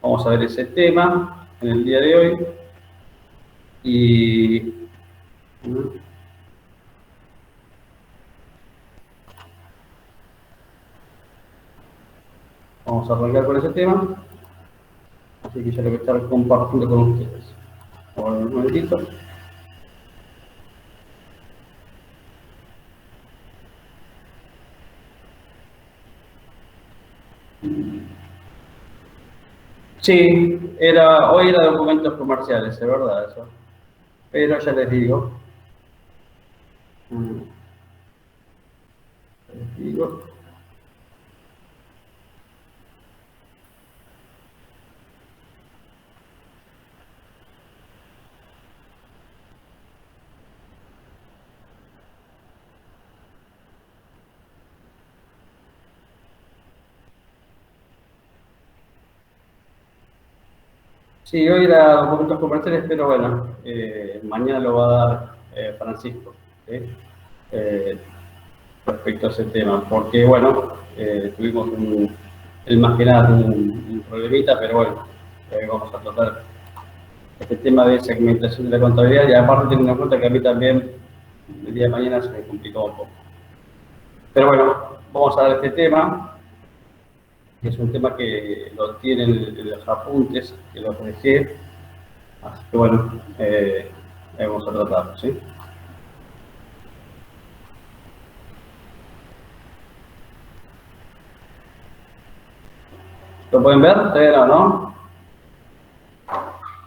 Vamos a ver ese tema en el día de hoy. Y vamos a arrancar con ese tema. Así que ya lo voy a estar compartiendo con ustedes. Ahora un momentito. Sí, hoy era documentos comerciales, es verdad eso. Pero ya les digo. Les digo. Sí, hoy era documentos comerciales, pero bueno, mañana lo va a dar Francisco, ¿sí? Respecto a ese tema, porque bueno, tuvimos más que nada un problemita, pero bueno, vamos a tratar este tema de segmentación de la contabilidad y aparte teniendo en cuenta que a mí también el día de mañana se me complicó un poco. Pero bueno, vamos a ver este tema, que es un tema que lo tienen en los apuntes, que lo dejé. Así que bueno, vamos a tratarlo, ¿sí? ¿Lo pueden ver? ¿Todavía no?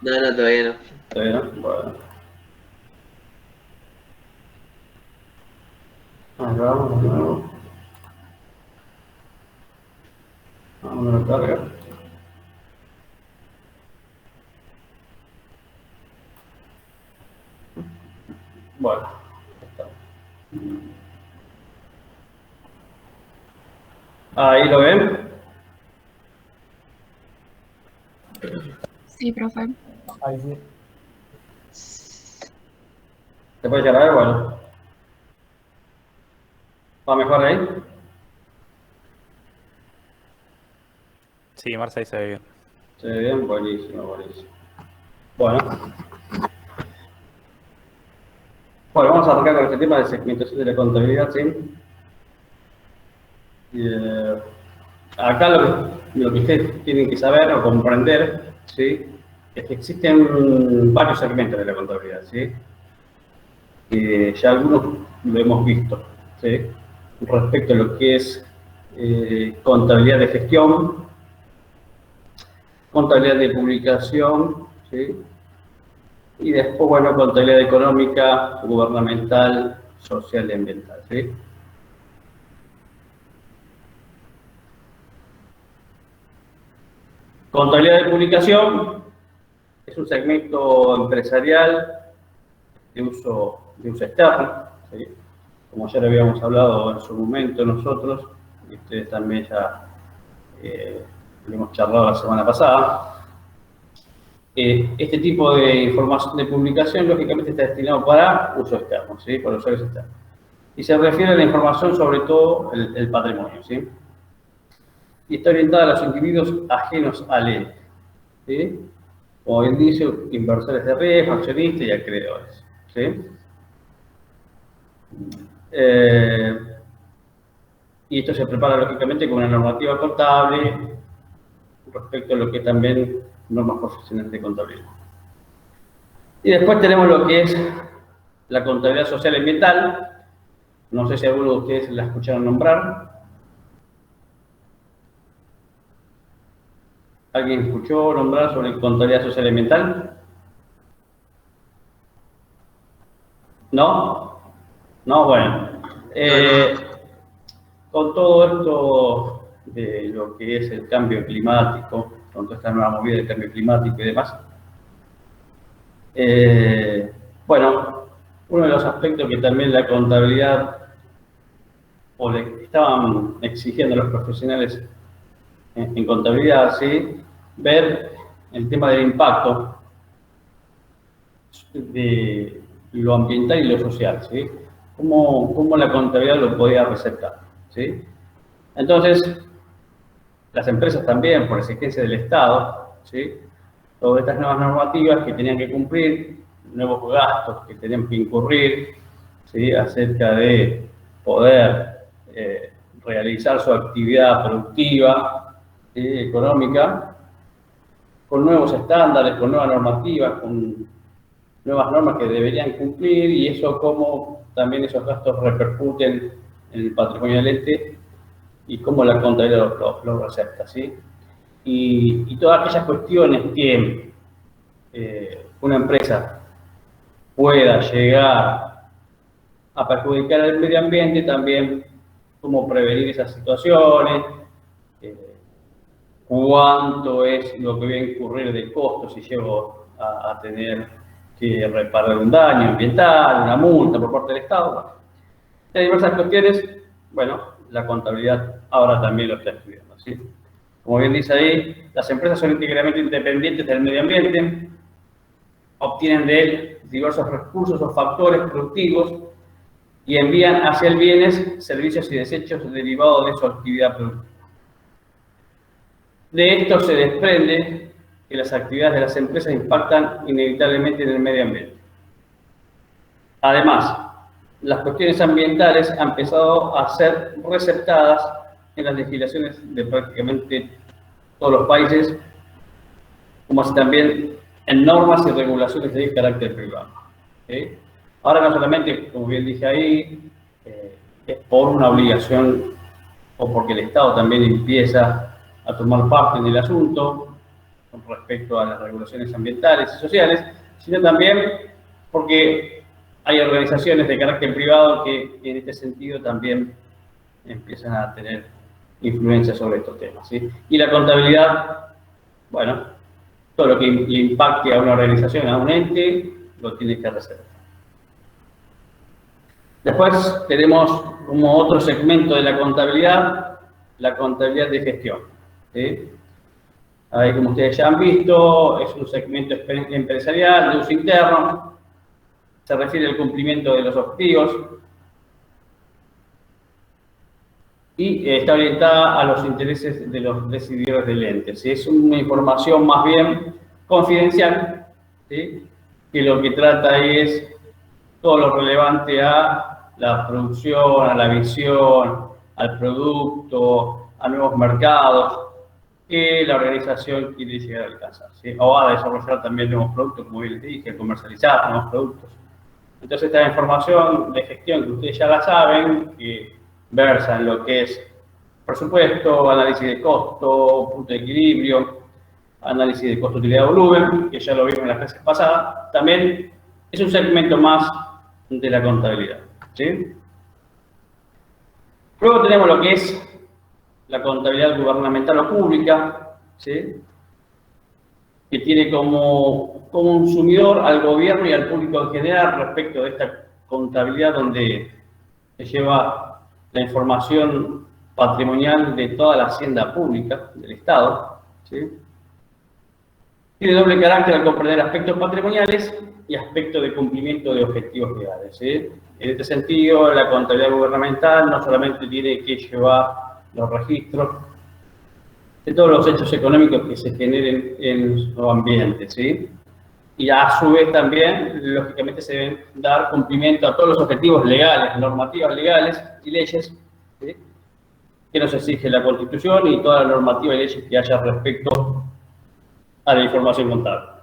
No, todavía no. ¿Todavía no? Bueno. Ahí vamos de nuevo. Vamos a la carga. Bueno, está. Ahí lo ven. Sí, profe. Ahí sí. ¿Se puede llegar a ver? Bueno. ¿Va mejor ahí? Sí, Marce, ahí se ve bien. Se ve bien, buenísimo, buenísimo. Bueno. Bueno, vamos a arrancar con este tema de segmentación de la contabilidad, ¿sí? Acá lo que ustedes tienen que saber o comprender, ¿sí? Es que existen varios segmentos de la contabilidad, ¿sí? Ya algunos lo hemos visto, ¿sí? Respecto a lo que es contabilidad de gestión, contabilidad de publicación, ¿sí? Y después, bueno, contabilidad económica, gubernamental, social y ambiental, ¿sí? Contabilidad de publicación es un segmento empresarial de uso externo, ¿sí? Como ya lo habíamos hablado en su momento nosotros, y ustedes también ya lo hemos charlado la semana pasada. Este tipo de información de publicación, lógicamente, está destinado para uso externo, ¿sí? Para usuarios externos. Y se refiere a la información, sobre todo, el patrimonio, ¿sí? Y está orientada a los individuos ajenos al ente, ¿sí? Como bien dice, inversores de riesgo, accionistas y acreedores, ¿sí? Y esto se prepara, lógicamente, con una normativa contable respecto a lo que también normas profesionales de contabilidad. Y después tenemos lo que es la contabilidad social y ambiental. No sé si alguno de ustedes la escucharon nombrar. ¿Alguien escuchó nombrar sobre contabilidad social y ambiental? ¿No? No, bueno. Con todo esto de lo que es el cambio climático, con toda esta nueva movida del cambio climático y demás, bueno, uno de los aspectos que también la contabilidad o le estaban exigiendo a los profesionales en contabilidad, ¿sí? Ver el tema del impacto de lo ambiental y lo social, ¿sí? Cómo la contabilidad lo podía receptar, ¿sí? Entonces, las empresas también, por exigencia del Estado, ¿sí? Todas estas nuevas normativas que tenían que cumplir, nuevos gastos que tenían que incurrir, ¿sí? Acerca de poder realizar su actividad productiva, ¿sí? Económica, con nuevos estándares, con nuevas normativas, con nuevas normas que deberían cumplir, y eso cómo también esos gastos repercuten en el patrimonio del ente y cómo la contabilidad lo recepta, ¿sí? Y todas aquellas cuestiones que una empresa pueda llegar a perjudicar al medio ambiente, también cómo prevenir esas situaciones, cuánto es lo que voy a incurrir de costo si llego a tener que reparar un daño ambiental, una multa por parte del Estado. Bueno, hay diversas cuestiones. Bueno, la contabilidad ahora también lo está estudiando, ¿sí? Como bien dice ahí, las empresas son íntegramente independientes del medio ambiente, obtienen de él diversos recursos o factores productivos y envían hacia él bienes, servicios y desechos derivados de su actividad productiva. De esto se desprende que las actividades de las empresas impactan inevitablemente en el medio ambiente. Además, las cuestiones ambientales han empezado a ser receptadas en las legislaciones de prácticamente todos los países, como así también en normas y regulaciones de carácter privado. ¿Sí? Ahora no solamente, como bien dije ahí, es por una obligación o porque el Estado también empieza a tomar parte en el asunto con respecto a las regulaciones ambientales y sociales, sino también porque hay organizaciones de carácter privado que en este sentido también empiezan a tener influencia sobre estos temas, ¿sí? Y la contabilidad, bueno, todo lo que le impacte a una organización, a un ente, lo tiene que resolver. Después tenemos como otro segmento de la contabilidad de gestión, ¿sí? Ahí, como ustedes ya han visto, es un segmento empresarial de uso interno, se refiere al cumplimiento de los objetivos y está orientada a los intereses de los decididores del ente. ¿Sí? Es una información más bien confidencial, ¿sí? Que lo que trata ahí es todo lo relevante a la producción, a la visión, al producto, a nuevos mercados que la organización quiere llegar a alcanzar, ¿sí? O a desarrollar también nuevos productos, como bien les dije, a comercializar nuevos productos. Entonces, esta información de gestión que ustedes ya la saben, que versa en lo que es presupuesto, análisis de costo, punto de equilibrio, análisis de costo-utilidad-volumen, que ya lo vimos en las clases pasadas, también es un segmento más de la contabilidad, ¿sí? Luego tenemos lo que es la contabilidad gubernamental o pública, ¿sí? Que tiene como consumidor al gobierno y al público en general respecto de esta contabilidad donde se lleva la información patrimonial de toda la hacienda pública del Estado, ¿sí? Tiene doble carácter al comprender aspectos patrimoniales y aspectos de cumplimiento de objetivos legales, ¿sí? En este sentido, la contabilidad gubernamental no solamente tiene que llevar los registros de todos los hechos económicos que se generen en su ambiente, ¿sí? Y a su vez también, lógicamente, se deben dar cumplimiento a todos los objetivos legales, normativas legales y leyes, ¿sí? Que nos exige la Constitución y toda la normativa y leyes que haya respecto a la información contable.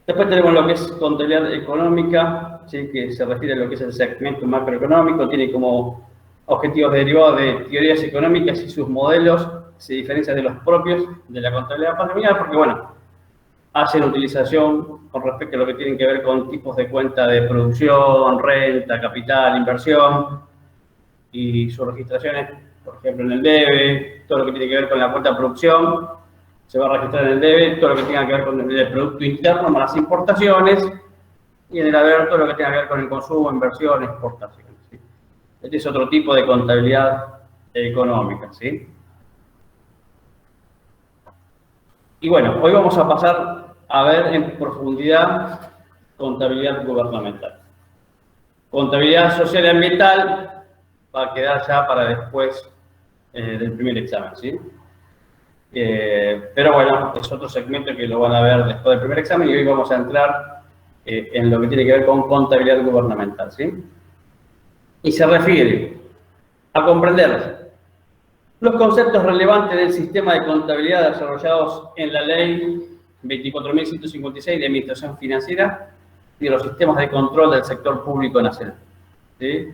Después tenemos lo que es contabilidad económica, ¿sí? Que se refiere a lo que es el segmento macroeconómico, tiene como objetivos derivados de teorías económicas y sus modelos se diferencian de los propios de la contabilidad patrimonial porque, bueno, hacen utilización con respecto a lo que tienen que ver con tipos de cuenta de producción, renta, capital, inversión y sus registraciones, por ejemplo, en el DEBE, todo lo que tiene que ver con la cuenta de producción se va a registrar en el DEBE, todo lo que tenga que ver con el Producto Interno, más las importaciones, y en el haber todo lo que tenga que ver con el consumo, inversión, exportación, ¿sí? Este es otro tipo de contabilidad económica, ¿sí? Y bueno, hoy vamos a pasar a ver en profundidad contabilidad gubernamental. Contabilidad social y ambiental va a quedar ya para después del primer examen, ¿sí? Pero bueno, es otro segmento que lo van a ver después del primer examen y hoy vamos a entrar en lo que tiene que ver con contabilidad gubernamental, ¿sí? Y se refiere a comprender los conceptos relevantes del sistema de contabilidad desarrollados en la Ley 24.156 de Administración Financiera y de los sistemas de control del sector público nacional, ¿sí?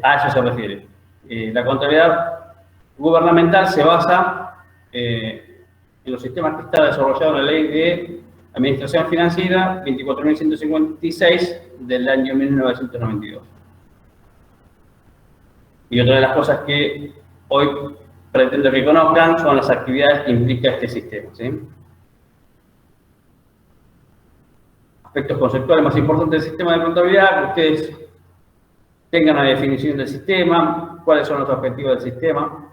A eso se refiere. La contabilidad gubernamental se basa en los sistemas que está desarrollado en la Ley de Administración Financiera 24.156 del año 1992. Y otra de las cosas que hoy pretendo que conozcan son las actividades que implica este sistema, ¿sí? Aspectos conceptuales más importantes del sistema de contabilidad, que ustedes tengan la definición del sistema, cuáles son los objetivos del sistema,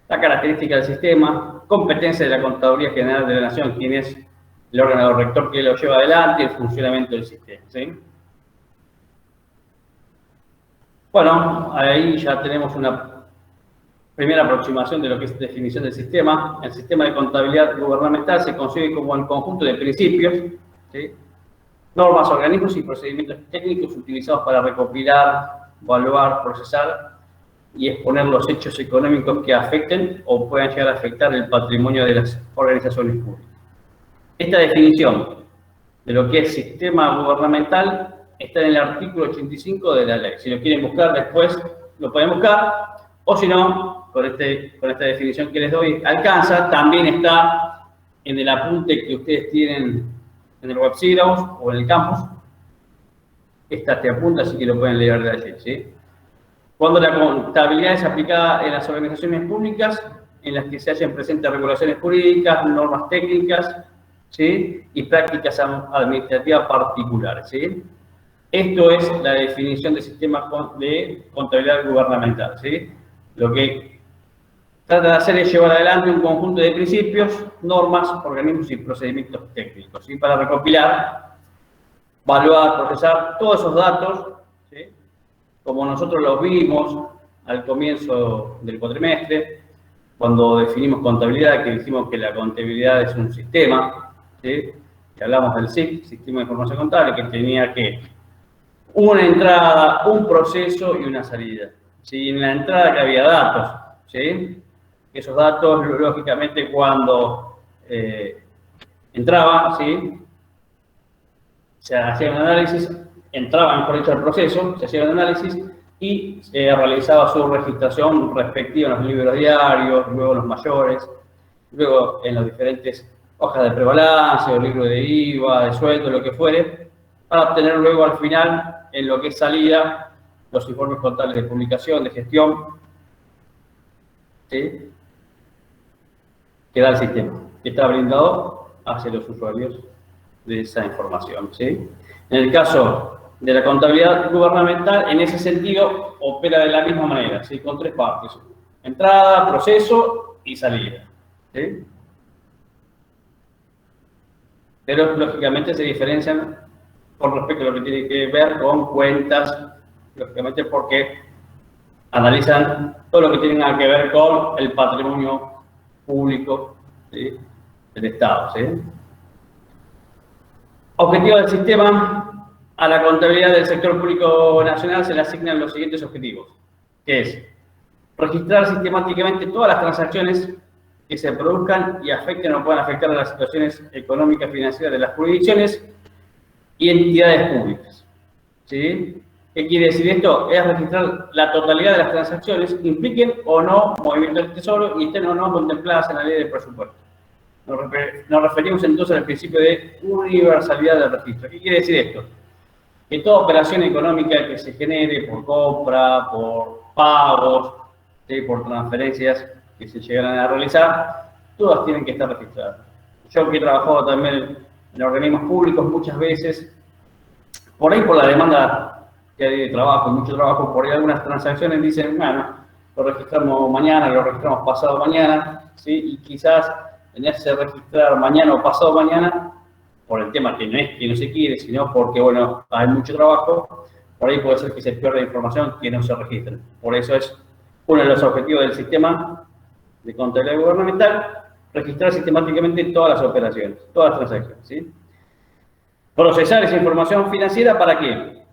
la característica del sistema, competencia de la Contaduría General de la Nación, quién es el órgano rector que lo lleva adelante, el funcionamiento del sistema, ¿sí? Bueno, ahí ya tenemos una primera aproximación de lo que es definición del sistema. El sistema de contabilidad gubernamental se concibe como el conjunto de principios, ¿sí?, normas, organismos y procedimientos técnicos utilizados para recopilar, evaluar, procesar y exponer los hechos económicos que afecten o puedan llegar a afectar el patrimonio de las organizaciones públicas. Esta definición de lo que es sistema gubernamental está en el artículo 85 de la ley. Si lo quieren buscar después, lo pueden buscar, o si no, con esta definición que les doy, alcanza. También está en el apunte que ustedes tienen en el web syllabus o en el campus. Esta te apunta, así que lo pueden leer de allí, ¿sí? Cuando la contabilidad es aplicada en las organizaciones públicas, en las que se hallen presentes regulaciones jurídicas, normas técnicas, ¿sí?, y prácticas administrativas particulares, ¿sí? Esto es la definición de sistema de contabilidad gubernamental, ¿sí? Lo que trata de hacer es llevar adelante un conjunto de principios, normas, organismos y procedimientos técnicos, ¿sí?, para recopilar, evaluar, procesar todos esos datos, ¿sí?, como nosotros los vimos al comienzo del cuatrimestre, cuando definimos contabilidad, que dijimos que la contabilidad es un sistema, ¿sí?, que hablamos del SIC, Sistema de Información Contable, que tenía que una entrada, un proceso y una salida. ¿Sí? En la entrada que había datos, ¿sí?, esos datos, lógicamente, cuando entraban, ¿sí?, se hacía un análisis, entraba, mejor dicho, al proceso, se hacía un análisis y se realizaba su registración respectiva en los libros diarios, luego en los mayores, luego en las diferentes hojas de prevalencia, o libro de IVA, de sueldo, lo que fuere, para obtener luego al final, en lo que es salida, los informes contables de publicación, de gestión, ¿sí?, que da el sistema, que está brindado hacia los usuarios de esa información, ¿sí? En el caso de la contabilidad gubernamental, en ese sentido, opera de la misma manera, ¿sí?, con tres partes: entrada, proceso y salida, ¿sí? Pero, lógicamente, se diferencian con respecto a lo que tiene que ver con cuentas, lógicamente porque analizan todo lo que tiene que ver con el patrimonio público, ¿sí?, del Estado, ¿sí? Objetivo del sistema: a la contabilidad del sector público nacional se le asignan los siguientes objetivos, que es registrar sistemáticamente todas las transacciones que se produzcan y afecten o puedan afectar a las situaciones económicas y financieras de las jurisdicciones y entidades públicas, ¿sí? ¿Qué quiere decir esto? Es registrar la totalidad de las transacciones que impliquen o no movimiento del tesoro y estén o no contempladas en la ley de presupuesto. Nos referimos entonces al principio de universalidad del registro. ¿Qué quiere decir esto? Que toda operación económica que se genere por compra, por pagos, ¿sí?, por transferencias que se llegaran a realizar, todas tienen que estar registradas. Yo que he trabajado también en organismos públicos muchas veces, por ahí por la demanda que hay de trabajo, mucho trabajo, por ahí algunas transacciones dicen, bueno, lo registramos mañana, lo registramos pasado mañana, ¿sí?, y quizás en ese registrar mañana o pasado mañana, por el tema que no es que no se quiere, sino porque, bueno, hay mucho trabajo, por ahí puede ser que se pierda información que no se registre. Por eso es uno de los objetivos del sistema de contabilidad gubernamental, registrar sistemáticamente todas las operaciones, todas las transacciones, ¿sí? Procesar esa información financiera, ¿para qué?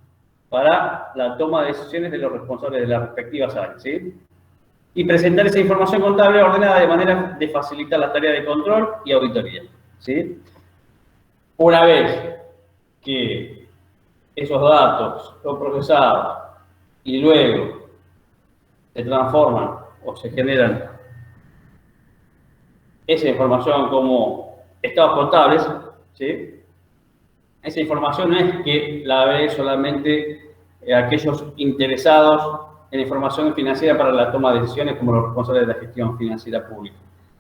Para la toma de decisiones de los responsables de las respectivas áreas, ¿sí? Y presentar esa información contable ordenada de manera de facilitar la tarea de control y auditoría, ¿sí? Una vez que esos datos son procesados y luego se transforman o se generan esa información como estados contables, ¿sí? Esa información no es que la ve solamente aquellos interesados en información financiera para la toma de decisiones como los responsables de la gestión financiera pública,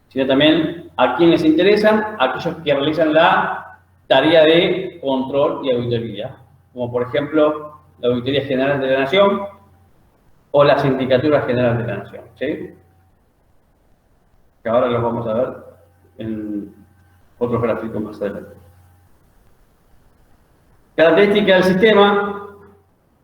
sino también a quienes interesan, aquellos que realizan la tarea de control y auditoría, como por ejemplo la Auditoría General de la Nación o la Sindicatura General de la Nación, ¿sí? Que ahora los vamos a ver en otros gráficos más adelante. Característica del sistema: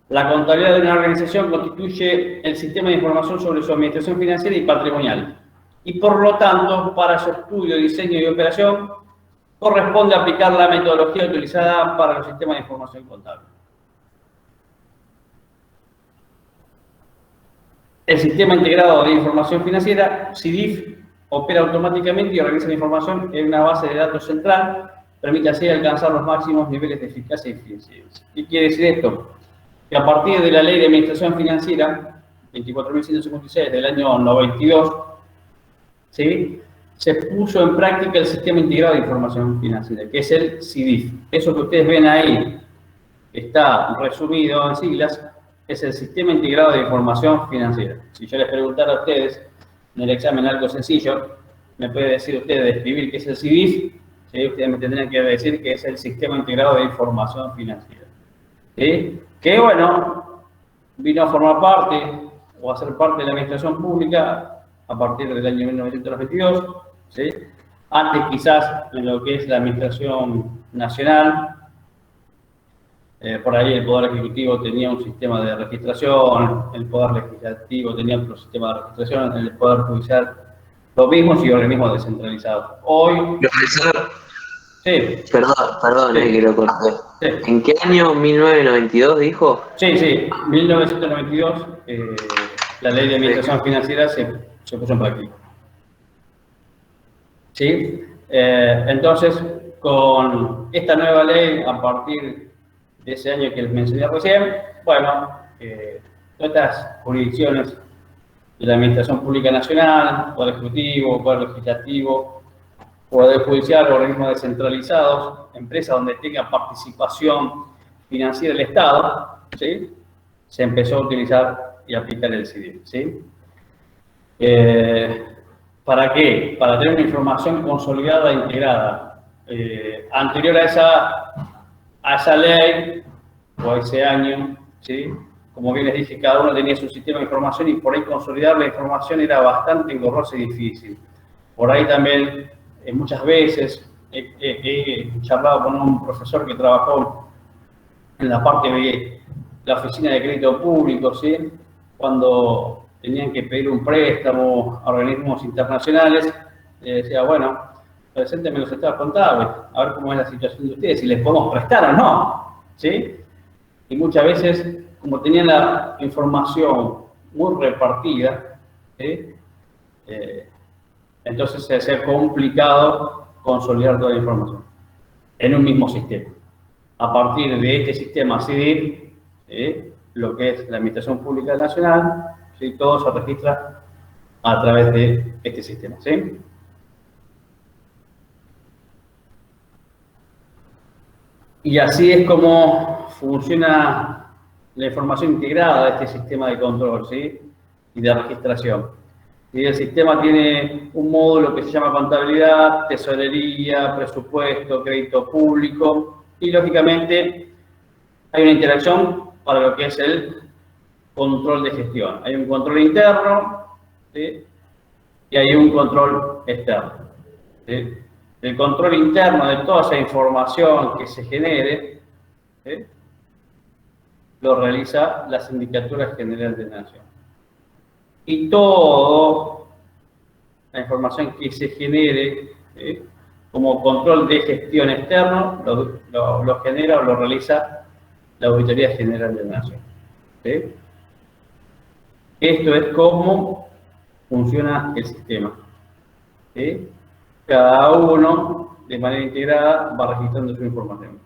la contabilidad de una organización constituye el sistema de información sobre su administración financiera y patrimonial. Y por lo tanto, para su estudio, diseño y operación, corresponde aplicar la metodología utilizada para los sistemas de información contable. El Sistema Integrado de Información Financiera, SIDIF, opera automáticamente y organiza la información en una base de datos central, permite así alcanzar los máximos niveles de eficacia y eficiencia. ¿Qué quiere decir esto? Que a partir de la Ley de Administración Financiera 24.156 del año 92, ¿sí?, se puso en práctica el Sistema Integrado de Información Financiera, que es el SIDIF. Eso que ustedes ven ahí, está resumido en siglas, es el Sistema Integrado de Información Financiera. Si yo les preguntara a ustedes en el examen algo sencillo, me puede decir usted describir qué es el SIDIF, ¿sí? Ustedes me tendrían que decir que es el Sistema Integrado de Información Financiera, ¿sí? Que, bueno, vino a formar parte o a ser parte de la administración pública a partir del año 1922, ¿sí? Antes quizás en lo que es la administración nacional. Por ahí el Poder Ejecutivo tenía un sistema de registración, el Poder Legislativo tenía otro sistema de registración, el Poder Judicial lo mismo y organismos descentralizados. Hoy... Profesor, sí. Perdón, Sí. que lo corté. Sí. ¿En qué año 1992 dijo? Sí, 1992, la Ley de Administración Financiera se puso en práctica. ¿Sí? Entonces, con esta nueva ley, a partir de ese año que les mencioné recién, bueno, todas estas jurisdicciones de la Administración Pública Nacional, Poder Ejecutivo, Poder Legislativo, Poder Judicial, organismos descentralizados, empresas donde tenga participación financiera el Estado, ¿sí?, se empezó a utilizar y aplicar el SIDIF, ¿sí? ¿Para qué? Para tener una información consolidada e integrada. Anterior a esa ley, o a ese año, ¿sí?, como bien les dije, cada uno tenía su sistema de información y por ahí consolidar la información era bastante engorroso y difícil. Por ahí también, muchas veces, he charlado con un profesor que trabajó en la parte de la oficina de crédito público, ¿sí?, cuando tenían que pedir un préstamo a organismos internacionales, decía, bueno, preséntenme los estados contables, a ver cómo es la situación de ustedes, si les podemos prestar o no, ¿sí? Y muchas veces, como tenían la información muy repartida, ¿sí?, entonces se hacía complicado consolidar toda la información en un mismo sistema. A partir de este sistema SIDIF, lo que es la Administración Pública Nacional, ¿sí?, todo se registra a través de este sistema, ¿sí? Y así es como funciona la información integrada de este sistema de control, ¿sí?, y de registración. Y el sistema tiene un módulo que se llama contabilidad, tesorería, presupuesto, crédito público y, lógicamente, hay una interacción para lo que es el control de gestión. Hay un control interno, ¿sí?, y hay un control externo, ¿sí? El control interno de toda esa información que se genere, ¿sí?, lo realiza la Sindicatura General de la Nación. Y todo la información que se genere como control de gestión externo lo genera o lo realiza la Auditoría General de la Nación. ¿Sí? Esto es cómo funciona el sistema. ¿Sí? Cada uno, de manera integrada, va registrando su información.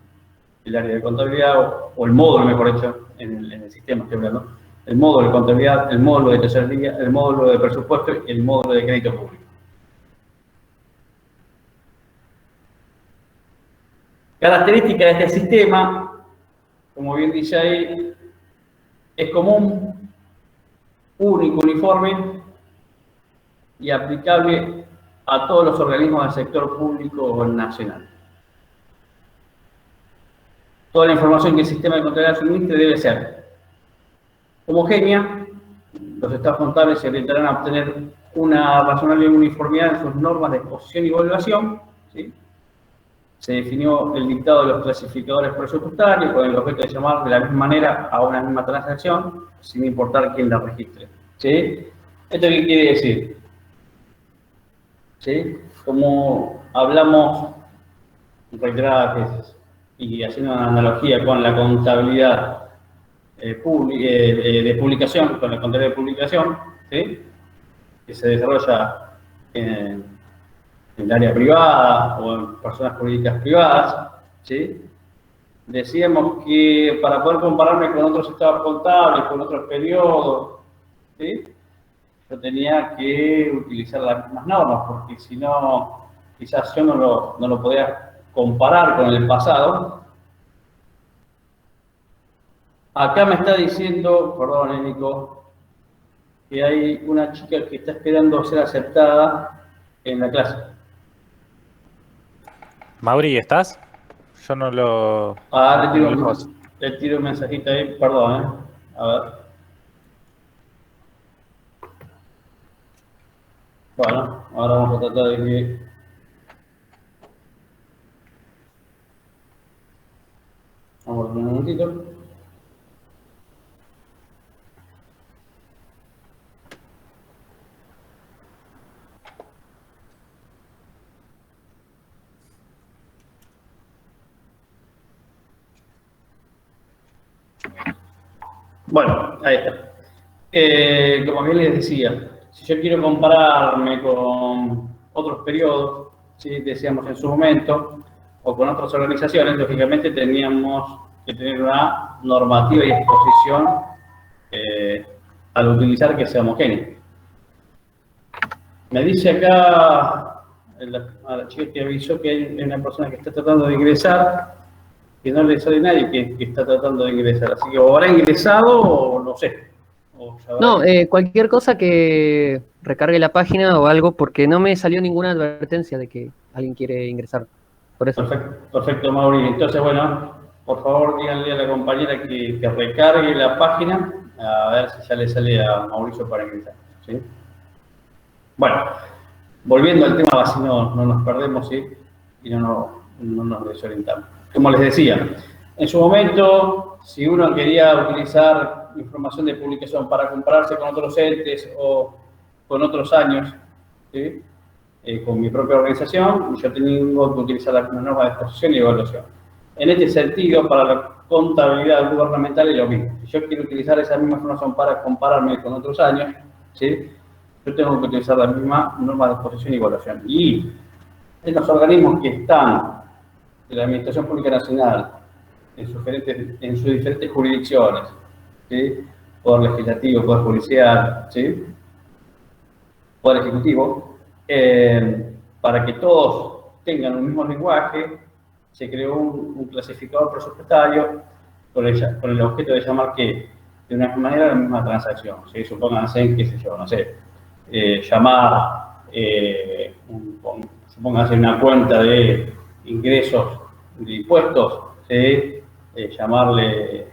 El área de contabilidad, o el módulo, mejor dicho, en el sistema estoy hablando, el módulo de contabilidad, el módulo de tesorería, el módulo de presupuesto y el módulo de crédito público. Característica de este sistema, como bien dice ahí, es común, único, uniforme y aplicable a todos los organismos del sector público nacional. Toda la información que el sistema de contabilidad suministre debe ser homogénea. Los estados contables se orientarán a obtener una razonable uniformidad en sus normas de exposición y evaluación. ¿Sí? Se definió el dictado de los clasificadores presupuestarios con el objeto de llamar de la misma manera a una misma transacción, sin importar quién la registre. ¿Sí? ¿Esto qué quiere decir? ¿Sí? Como hablamos reiteradas veces y haciendo una analogía con la contabilidad de publicación, con la contabilidad de publicación, ¿sí? Que se desarrolla en el área privada o en personas jurídicas privadas, ¿sí? Decíamos que para poder compararme con otros estados contables, con otros periodos, ¿sí? Yo tenía que utilizar las mismas normas, porque si no, quizás yo no lo podía comparar con el pasado. Acá me está diciendo, perdón, Nico, que hay una chica que está esperando ser aceptada en la clase. Mauri, ¿estás? Yo no lo... Le tiro un mensajito ahí, perdón, A ver. Bueno, ahora vamos a tratar de que... Vamos a ver un minutito. Bueno, ahí está. Como bien les decía, si yo quiero compararme con otros periodos, ¿sí? Decíamos en su momento, o con otras organizaciones, lógicamente teníamos que tener una normativa y exposición al utilizar que sea homogénea. Me dice acá a la chica que avisó que hay una persona que está tratando de ingresar, que no le sale nadie que está tratando de ingresar. Así que o habrá ingresado o no sé. No, cualquier cosa que recargue la página o algo, porque no me salió ninguna advertencia de que alguien quiere ingresar. Por eso. Perfecto, Mauri. Entonces, bueno, por favor díganle a la compañera que recargue la página, a ver si ya le sale a Mauricio para ingresar. ¿Sí? Bueno, volviendo al tema, así no nos perdemos, ¿sí? Y no nos desorientamos. Como les decía, en su momento, si uno quería utilizar información de publicación para compararse con otros entes o con otros años, ¿sí? Con mi propia organización, yo tengo que utilizar la norma de exposición y evaluación. En este sentido, para la contabilidad gubernamental es lo mismo. Si yo quiero utilizar esa misma información para compararme con otros años, ¿sí? Yo tengo que utilizar la misma norma de exposición y evaluación. Y en los organismos que están de la Administración Pública Nacional, en sus diferentes jurisdicciones, ¿sí? Poder legislativo, poder judicial, ¿sí? Poder ejecutivo, para que todos tengan un mismo lenguaje, se creó un clasificador presupuestario con el objeto de llamar que de una manera la misma transacción, ¿sí? Supónganse, qué sé yo, no sé, llamar, supónganse una cuenta de ingresos de impuestos, ¿sí? Llamarle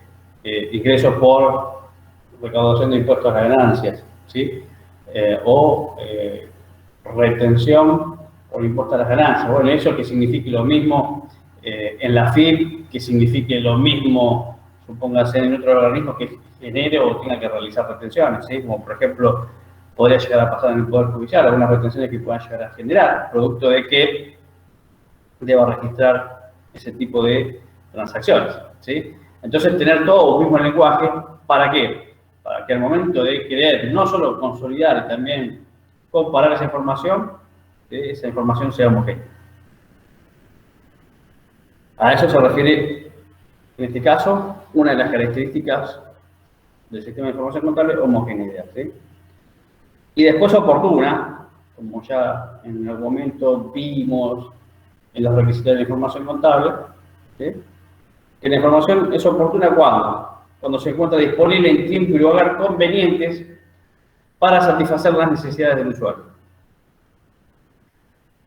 ingresos por recaudación de impuestos a ganancias, ¿sí? O retención por impuesto a las ganancias. Bueno, eso que signifique lo mismo en la FIP, que signifique lo mismo, supóngase, en otro organismo que genere o tenga que realizar retenciones, ¿sí? Como por ejemplo podría llegar a pasar en el Poder Judicial, algunas retenciones que puedan llegar a generar, producto de que deba registrar ese tipo de transacciones, ¿sí? Entonces, tener todo un mismo lenguaje, ¿para qué? Para que al momento de querer no solo consolidar y también comparar esa información sea homogénea. A eso se refiere, en este caso, una de las características del sistema de información contable, homogeneidad, ¿sí? Y después oportuna, como ya en algún momento vimos en los requisitos de la información contable, ¿sí? Que la información es oportuna cuando se encuentra disponible en tiempo y lugar convenientes para satisfacer las necesidades del usuario.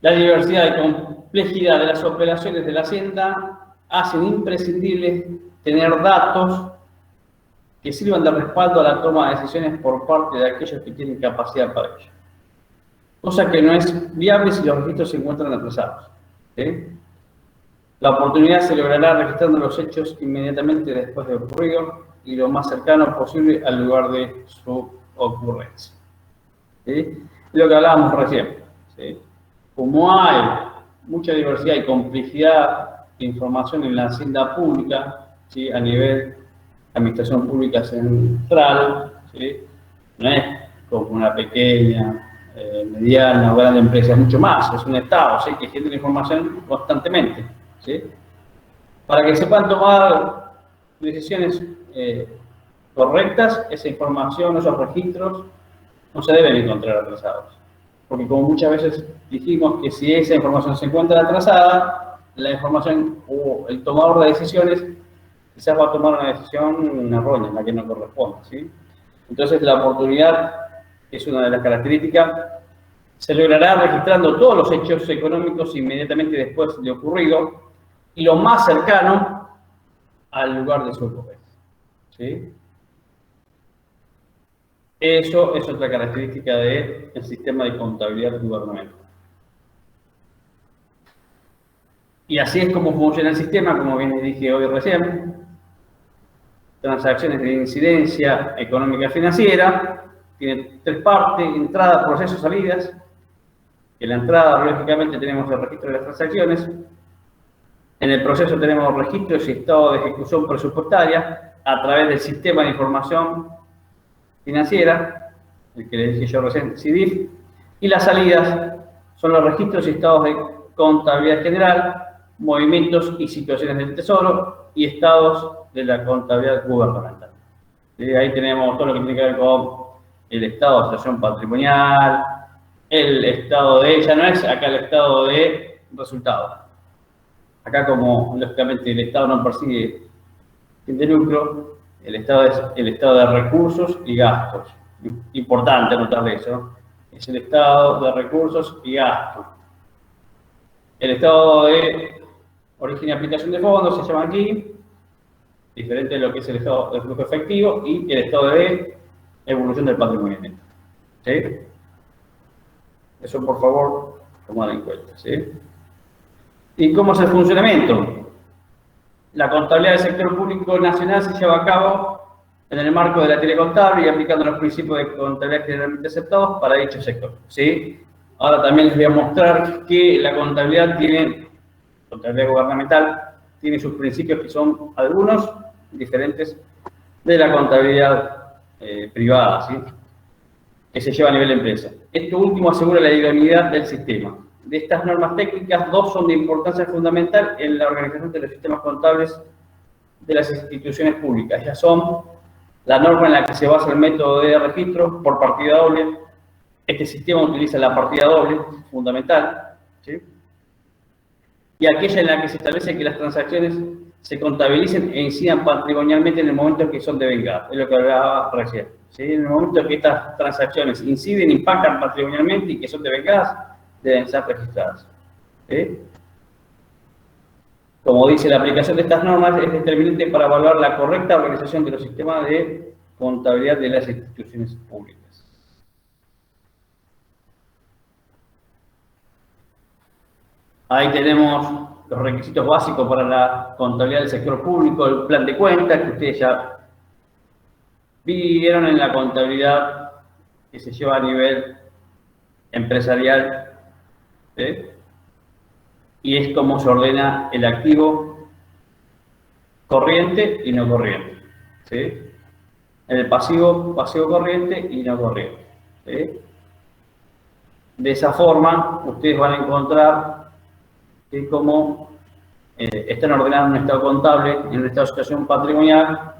La diversidad y complejidad de las operaciones de la Hacienda hacen imprescindible tener datos que sirvan de respaldo a la toma de decisiones por parte de aquellos que tienen capacidad para ello. Cosa que no es viable si los registros se encuentran atrasados, ¿sí? La oportunidad se logrará registrando los hechos inmediatamente después de ocurrido y lo más cercano posible al lugar de su ocurrencia, ¿sí? Lo que hablábamos recién, ¿sí? Como hay mucha diversidad y complejidad de información en la hacienda pública, ¿sí? A nivel administración pública central, ¿sí? No es como una pequeña, mediana o grande empresa, es mucho más, es un Estado, ¿sí? Que genera información constantemente, ¿sí? Para que sepan tomar decisiones correctas, esa información, esos registros, no se deben encontrar atrasados. Porque como muchas veces dijimos que si esa información se encuentra atrasada, la información o el tomador de decisiones quizás va a tomar una decisión errónea, en la que no corresponde, ¿sí? Entonces la oportunidad, que es una de las características, se logrará registrando todos los hechos económicos inmediatamente después de ocurrido y lo más cercano al lugar de su ocurrencia, ¿sí? Eso es otra característica del sistema de contabilidad gubernamental. Y así es como funciona el sistema, como bien les dije hoy recién. Transacciones de incidencia económica financiera, tiene tres partes: entrada, procesos, salidas. En la entrada, lógicamente, tenemos el registro de las transacciones. En el proceso tenemos registros y estado de ejecución presupuestaria a través del sistema de información financiera, el que les dije yo recién, CIDIF. Y las salidas son los registros y estados de contabilidad general, movimientos y situaciones del Tesoro y estados de la contabilidad gubernamental. Ahí tenemos todo lo que tiene que ver con el estado de situación patrimonial, el estado de, ya no es acá el estado de resultados. Acá, como lógicamente el Estado no persigue fin de lucro, el Estado es el estado de recursos y gastos. Importante anotarle eso. Es el estado de recursos y gastos. El estado de origen y aplicación de fondos se llama aquí, diferente de lo que es el estado de flujo efectivo, y el estado de evolución del patrimonio neto, ¿sí? Eso, por favor, tomarlo en cuenta, ¿sí? ¿Y cómo es el funcionamiento? La contabilidad del sector público nacional se lleva a cabo en el marco de la teoría contable y aplicando los principios de contabilidad generalmente aceptados para dicho sector, ¿sí? Ahora también les voy a mostrar que la contabilidad gubernamental, tiene sus principios que son algunos diferentes de la contabilidad privada, ¿sí? Que se lleva a nivel de empresa. Esto último asegura la idoneidad del sistema. De estas normas técnicas, dos son de importancia fundamental en la organización de los sistemas contables de las instituciones públicas. Ellas son la norma en la que se basa el método de registro por partida doble. Este sistema utiliza la partida doble, fundamental, ¿sí? Y aquella en la que se establece que las transacciones se contabilicen e incidan patrimonialmente en el momento en que son devengadas. Es lo que hablaba recién, ¿sí? En el momento en que estas transacciones inciden, impactan patrimonialmente y que son devengadas, deben ser registradas, ¿sí? Como dice, la aplicación de estas normas es determinante para evaluar la correcta organización de los sistemas de contabilidad de las instituciones públicas. Ahí tenemos los requisitos básicos para la contabilidad del sector público, el plan de cuentas, que ustedes ya vieron en la contabilidad que se lleva a nivel empresarial, ¿sí? Y es cómo se ordena el activo corriente y no corriente, ¿sí? El pasivo corriente y no corriente, ¿sí? De esa forma, ustedes van a encontrar que como están ordenados en un estado contable, en un estado de situación patrimonial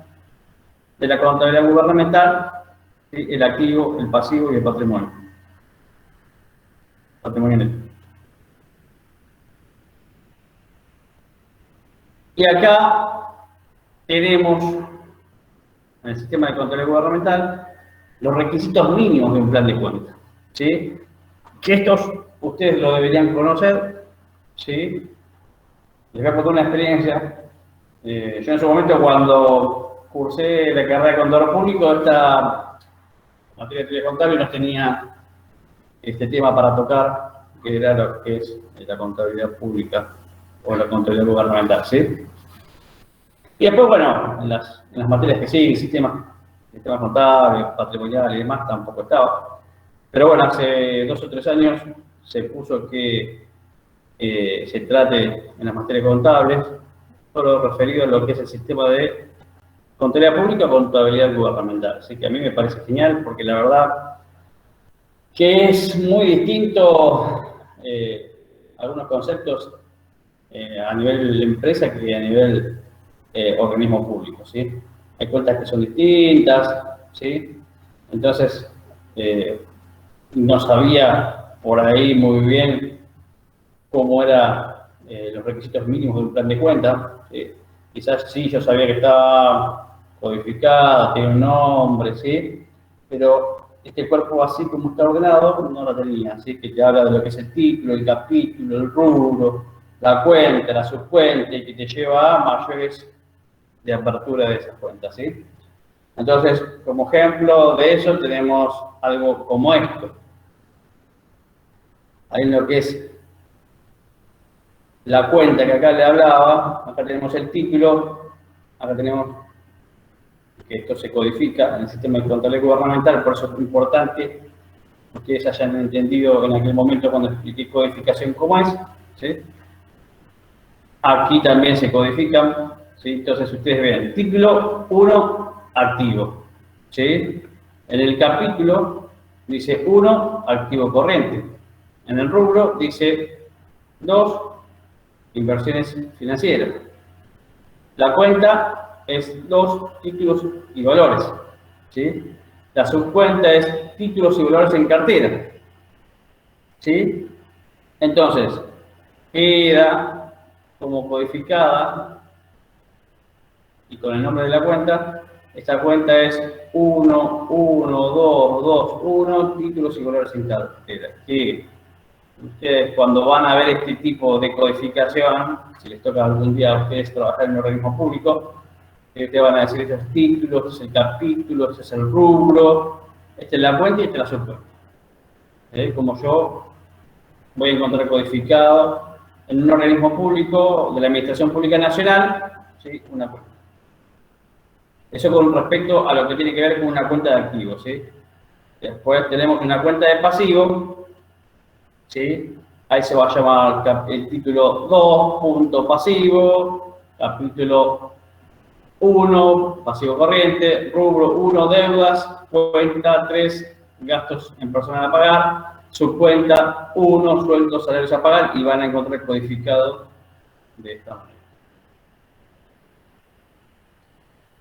de la contabilidad gubernamental, ¿sí? El activo, el pasivo y el patrimonio. Y acá tenemos, en el sistema de contabilidad gubernamental, los requisitos mínimos de un plan de cuenta, ¿sí? Que estos ustedes lo deberían conocer, ¿sí? Les voy a contar una experiencia. Yo en su momento, cuando cursé la carrera de contador público, esta materia de teoría contable no tenía este tema para tocar, que era lo que es la contabilidad pública o la contabilidad gubernamental, ¿sí? Y después, bueno, en las materias que siguen, sistemas contables, patrimoniales y demás, tampoco estaba. Pero bueno, hace 2 o 3 años se puso que se trate en las materias contables solo referido a lo que es el sistema de contabilidad pública o contabilidad gubernamental. Así que a mí me parece genial porque la verdad que es muy distinto algunos conceptos a nivel empresa que a nivel organismo público, ¿sí? Hay cuentas que son distintas, ¿sí? Entonces, no sabía por ahí muy bien cómo eran los requisitos mínimos de un plan de cuenta. Quizás sí, yo sabía que estaba codificada, tiene un nombre, ¿sí? Pero este cuerpo así como está ordenado no lo tenía, ¿sí? Que te habla de lo que es el título, el capítulo, el rubro, la cuenta, la subcuenta, y que te lleva a mayores de apertura de esas cuentas, ¿sí? Entonces, como ejemplo de eso tenemos algo como esto. Ahí en lo que es la cuenta que acá le hablaba, acá tenemos el título, acá tenemos que esto se codifica en el sistema de contabilidad gubernamental, por eso es importante que ustedes hayan entendido en aquel momento cuando expliqué codificación cómo es, ¿sí? Aquí también se codifican, ¿sí? Entonces ustedes ven, título 1, activo, ¿sí? En el capítulo dice 1, activo corriente. En el rubro dice 2, inversiones financieras. La cuenta es 2, títulos y valores, ¿sí? La subcuenta es títulos y valores en cartera, ¿sí? Entonces, queda como codificada y con el nombre de la cuenta. Esta cuenta es 1, 1, 2, 2, 1, títulos y valores en cartera. Que ustedes cuando van a ver este tipo de codificación, si les toca algún día a ustedes trabajar en un organismo público, te van a decir estos títulos, este es el capítulo, este es el rubro, esta es la cuenta y esta es la subcuenta. Como yo voy a encontrar codificado en un organismo público de la Administración Pública Nacional, ¿sí? Una cuenta. Eso con respecto a lo que tiene que ver con una cuenta de activos, ¿sí? Después tenemos una cuenta de pasivos, ¿sí? Ahí se va a llamar el título 2, punto pasivo, capítulo 1, pasivo corriente, rubro 1, deudas, cuenta 3, gastos en personal a pagar, subcuenta 1, sueldos, salarios a pagar, y van a encontrar codificado de esta manera.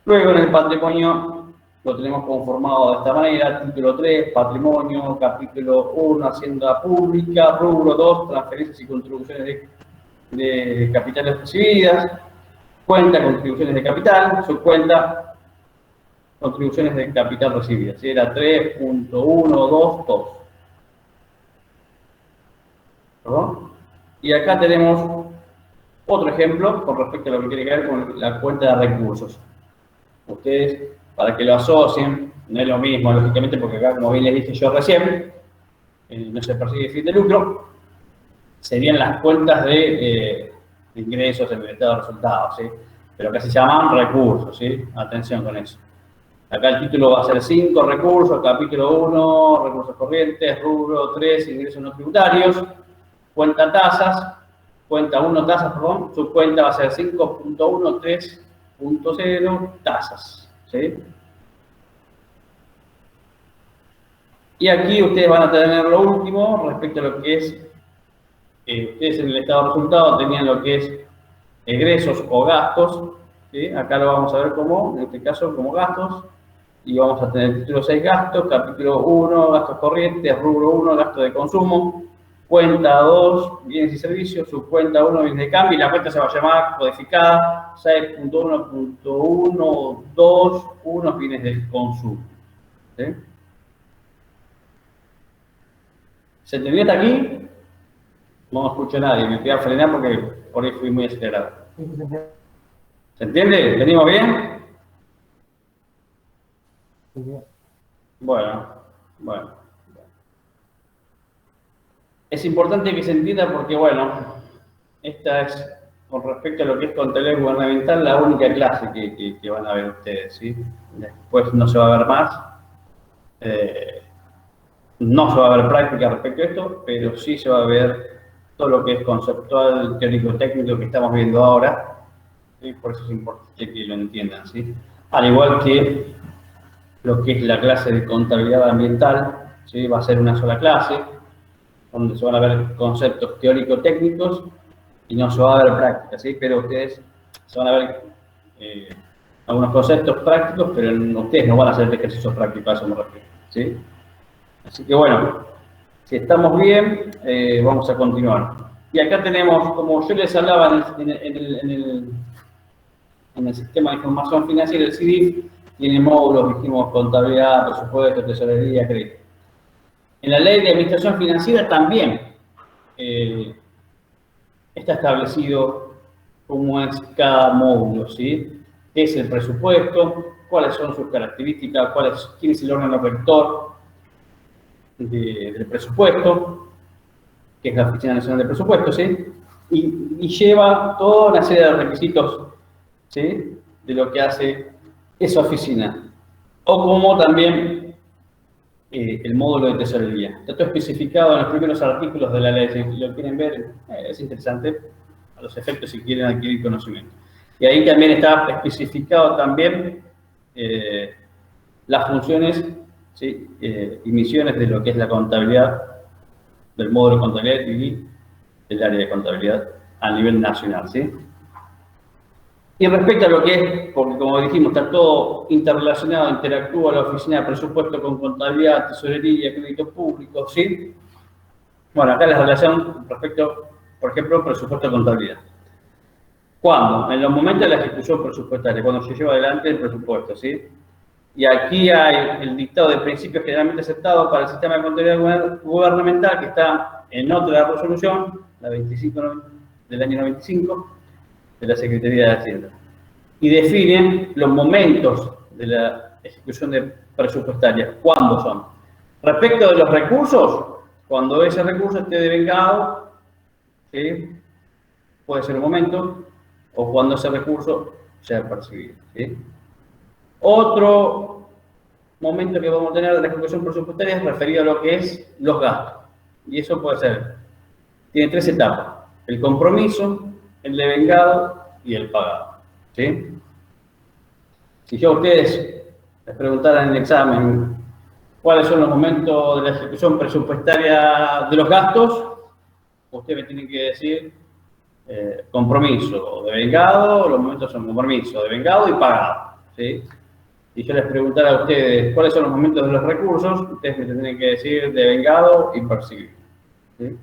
Luego en el patrimonio lo tenemos conformado de esta manera: título 3, patrimonio, capítulo 1, hacienda pública, rubro 2, transferencias y contribuciones de capitales recibidas, cuenta, contribuciones de capital, subcuenta, contribuciones de capital recibidas. Era 3.122. ¿Perdón? Y acá tenemos otro ejemplo con respecto a lo que tiene que ver con la cuenta de recursos. Ustedes, para que lo asocien, no es lo mismo, lógicamente, porque acá, como bien les dije yo recién, no se persigue fin de lucro, serían las cuentas de ingresos, el estado de resultados, ¿sí? Pero acá se llaman recursos, ¿sí? Atención con eso. Acá el título va a ser 5 recursos, capítulo 1, recursos corrientes, rubro 3, ingresos no tributarios, cuenta tasas, cuenta 1 tasas, perdón, su cuenta va a ser 5.1, 3.0 tasas, ¿sí? Y aquí ustedes van a tener lo último respecto a lo que es, ustedes en el estado de resultados tenían lo que es egresos o gastos, ¿sí? Acá lo vamos a ver como, en este caso, como gastos. Y vamos a tener título 6 gastos, capítulo 1, gastos corrientes, rubro 1, gasto de consumo, cuenta 2, bienes y servicios, subcuenta 1, bienes de cambio, y la cuenta se va a llamar codificada 6.1.1.2, bienes de consumo. ¿Sí? ¿Se entendió hasta aquí? No escucho a nadie, me voy a frenar porque por ahí fui muy acelerado. ¿Se entiende? ¿Venimos bien? Bueno. Es importante que se entienda porque, bueno, esta es, con respecto a lo que es contabilidad gubernamental, la única clase que van a ver ustedes, ¿sí? Después no se va a ver más. No se va a ver práctica respecto a esto, pero sí se va a ver todo lo que es conceptual, teórico, técnico que estamos viendo ahora. ¿Sí? Por eso es importante que lo entiendan, ¿sí? Al igual que lo que es la clase de contabilidad ambiental, ¿sí? Va a ser una sola clase, donde se van a ver conceptos teórico-técnicos y no se va a ver práctica, ¿sí? Pero ustedes se van a ver algunos conceptos prácticos, pero ustedes no van a hacer ejercicios prácticos, a eso me refiero, ¿sí? Así que bueno, si estamos bien, vamos a continuar. Y acá tenemos, como yo les hablaba en el sistema de información financiera, el CIDIF, tiene módulos, dijimos, contabilidad, presupuesto, tesorería, crédito. En la ley de administración financiera también está establecido cómo es cada módulo, ¿sí? ¿Qué es el presupuesto? ¿Cuáles son sus características? ¿Quién es el órgano rector del presupuesto? Que es la Oficina Nacional de Presupuestos, ¿sí? Y lleva toda una serie de requisitos, ¿sí? De lo que hace esa oficina. O como también el módulo de tesorería. Está todo especificado en los primeros artículos de la ley. Si lo quieren ver, es interesante a los efectos si quieren adquirir conocimiento. Y ahí también está especificado también las funciones, ¿sí? Y misiones de lo que es la contabilidad, del módulo de contabilidad y del área de contabilidad a nivel nacional, ¿sí? Y respecto a lo que es, porque como dijimos, está todo interrelacionado, interactúa la oficina de presupuesto con contabilidad, tesorería, crédito público, ¿sí? Bueno, acá la relación respecto, por ejemplo, presupuesto de contabilidad. ¿Cuándo? En los momentos de la ejecución presupuestaria, cuando se lleva adelante el presupuesto, ¿sí? Y aquí hay el dictado de principios generalmente aceptados para el sistema de contabilidad gubernamental, que está en otra resolución, la 25 del año 95, de la Secretaría de Hacienda. Y definen los momentos de la ejecución presupuestaria. ¿Cuándo son? Respecto de los recursos, cuando ese recurso esté devengado, ¿sí? Puede ser un momento, o cuando ese recurso sea percibido, ¿sí? Otro momento que vamos a tener de la ejecución presupuestaria es referido a lo que es los gastos. Y eso puede ser, tiene 3 etapas: el compromiso, el devengado y el pagado, ¿sí? Si yo a ustedes les preguntara en el examen cuáles son los momentos de la ejecución presupuestaria de los gastos, ustedes me tienen que decir compromiso o devengado. Los momentos son compromiso, devengado y pagado, ¿sí? Si yo les preguntara a ustedes cuáles son los momentos de los recursos, ustedes me tienen que decir devengado y percibido, ¿sí?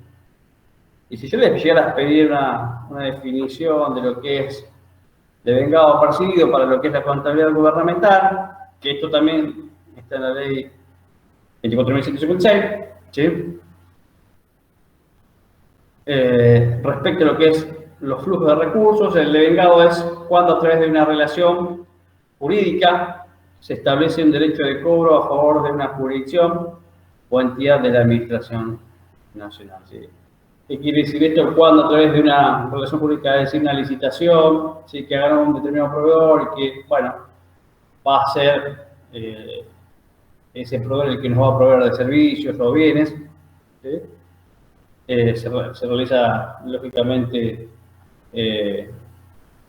Y si yo les llegara a pedir una definición de lo que es devengado o percibido para lo que es la contabilidad gubernamental, que esto también está en la ley 24.156, ¿sí? Respecto a lo que es los flujos de recursos, el devengado es cuando a través de una relación jurídica se establece un derecho de cobro a favor de una jurisdicción o entidad de la administración nacional, ¿sí? ¿Qué quiere decir esto? Cuando a través de una relación pública, es decir, una licitación, ¿sí? Que hagan un determinado proveedor y que, bueno, va a ser ese proveedor el que nos va a proveer de servicios o bienes, ¿sí? Se realiza, lógicamente,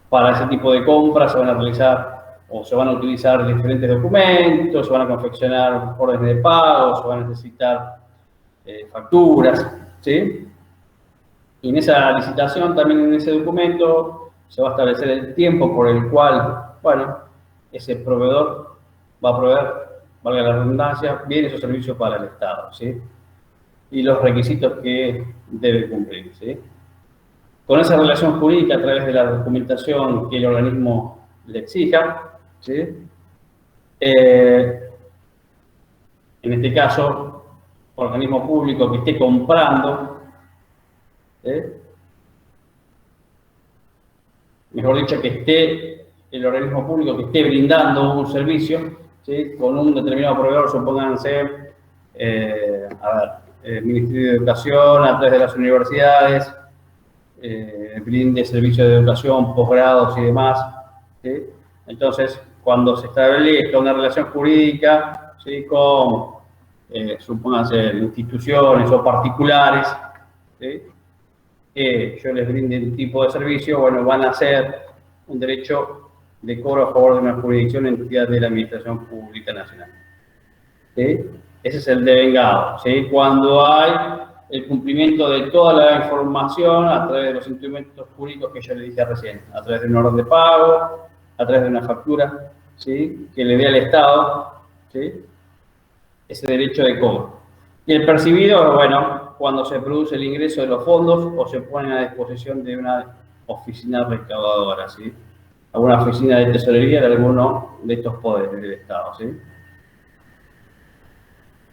para ese tipo de compras se van a realizar o se van a utilizar diferentes documentos, se van a confeccionar órdenes de pago, se van a necesitar facturas, ¿sí? Y en esa licitación, también en ese documento, se va a establecer el tiempo por el cual, bueno, ese proveedor va a proveer, valga la redundancia, bienes o servicios para el Estado, ¿sí? Y los requisitos que debe cumplir, ¿sí? Con esa relación jurídica a través de la documentación que el organismo le exija, ¿sí? En este caso, organismo público que esté comprando, ¿sí? Mejor dicho, que esté el organismo público que esté brindando un servicio, ¿sí? Con un determinado proveedor, supónganse, el Ministerio de Educación, a través de las universidades, brinde servicios de educación, posgrados y demás, ¿sí? Entonces, cuando se establezca una relación jurídica, ¿sí? Con, supónganse, instituciones o particulares, ¿sí? Que yo les brinde un tipo de servicio, bueno, van a ser un derecho de cobro a favor de una jurisdicción o entidad de la Administración Pública Nacional, ¿sí? Ese es el devengado, ¿sí? Cuando hay el cumplimiento de toda la información a través de los instrumentos jurídicos que yo le dije recién, a través de un orden de pago, a través de una factura, ¿sí? Que le dé al Estado, ¿sí? Ese derecho de cobro. Y el percibido, bueno, cuando se produce el ingreso de los fondos o se ponen a disposición de una oficina recaudadora, ¿sí? Alguna oficina de tesorería de alguno de estos poderes del Estado, ¿sí?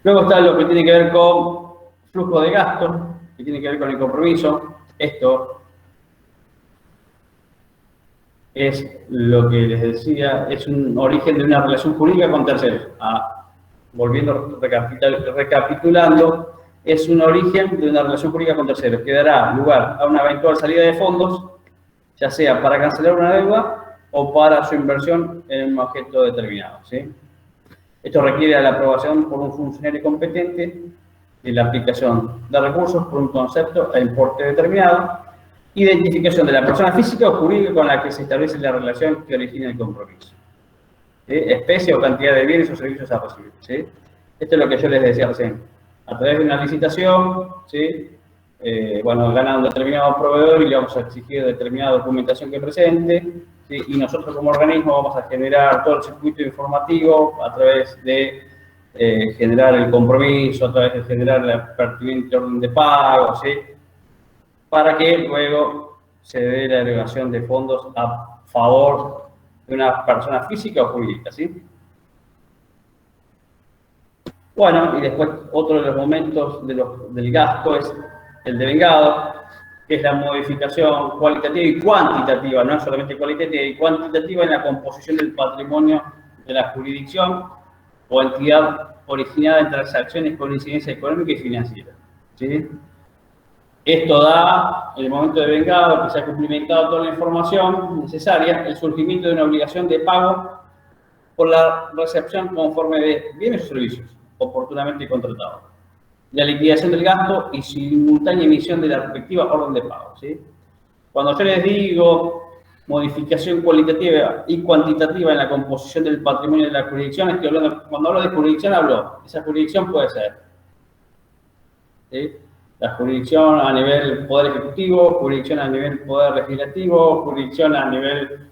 Luego está lo que tiene que ver con flujo de gastos, que tiene que ver con el compromiso. Esto es lo que les decía, es un origen de una relación jurídica con terceros. Volviendo, recapitulando, es un origen de una relación jurídica con terceros que dará lugar a una eventual salida de fondos, ya sea para cancelar una deuda o para su inversión en un objeto determinado, ¿sí? Esto requiere la aprobación por un funcionario competente de la aplicación de recursos por un concepto e importe determinado, identificación de la persona física o jurídica con la que se establece la relación que origina el compromiso, ¿sí? Especie o cantidad de bienes o servicios a recibir, ¿sí? Esto es lo que yo les decía recién. A través de una licitación, ¿sí? Bueno, gana un determinado proveedor y le vamos a exigir determinada documentación que presente, ¿sí? Y nosotros como organismo vamos a generar todo el circuito informativo a través de generar el compromiso, a través de generar la pertinente orden de pago, ¿sí? Para que luego se dé la erogación de fondos a favor de una persona física o jurídica, ¿sí? Bueno, y después otro de los momentos del gasto es el devengado, que es la modificación cualitativa y cuantitativa, no es solamente cualitativa y cuantitativa en la composición del patrimonio de la jurisdicción o entidad originada en transacciones con incidencia económica y financiera, ¿sí? Esto da, en el momento de devengado, que se ha cumplimentado toda la información necesaria, el surgimiento de una obligación de pago por la recepción conforme de bienes o servicios oportunamente contratados, la liquidación del gasto y simultánea emisión de la respectiva orden de pago, ¿sí? Cuando yo les digo modificación cualitativa y cuantitativa en la composición del patrimonio de la jurisdicción, estoy hablando, cuando hablo de jurisdicción, esa jurisdicción puede ser, ¿sí? La jurisdicción a nivel poder ejecutivo, jurisdicción a nivel poder legislativo, jurisdicción a nivel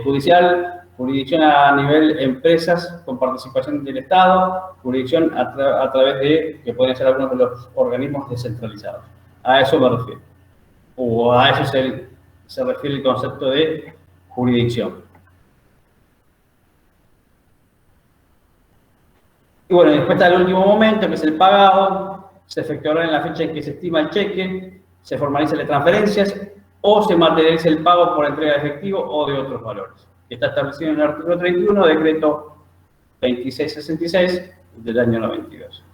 judicial, jurisdicción a nivel empresas con participación del Estado, jurisdicción a través de, que pueden ser algunos de los organismos descentralizados. A eso me refiero. O a eso se refiere el concepto de jurisdicción. Y bueno, después está el último momento, que es el pagado. Se efectuará en la fecha en que se estima el cheque, se formalizan las transferencias o se materializa el pago por entrega de efectivo o de otros valores. Está establecido en el artículo 31, decreto 2666 del año 92.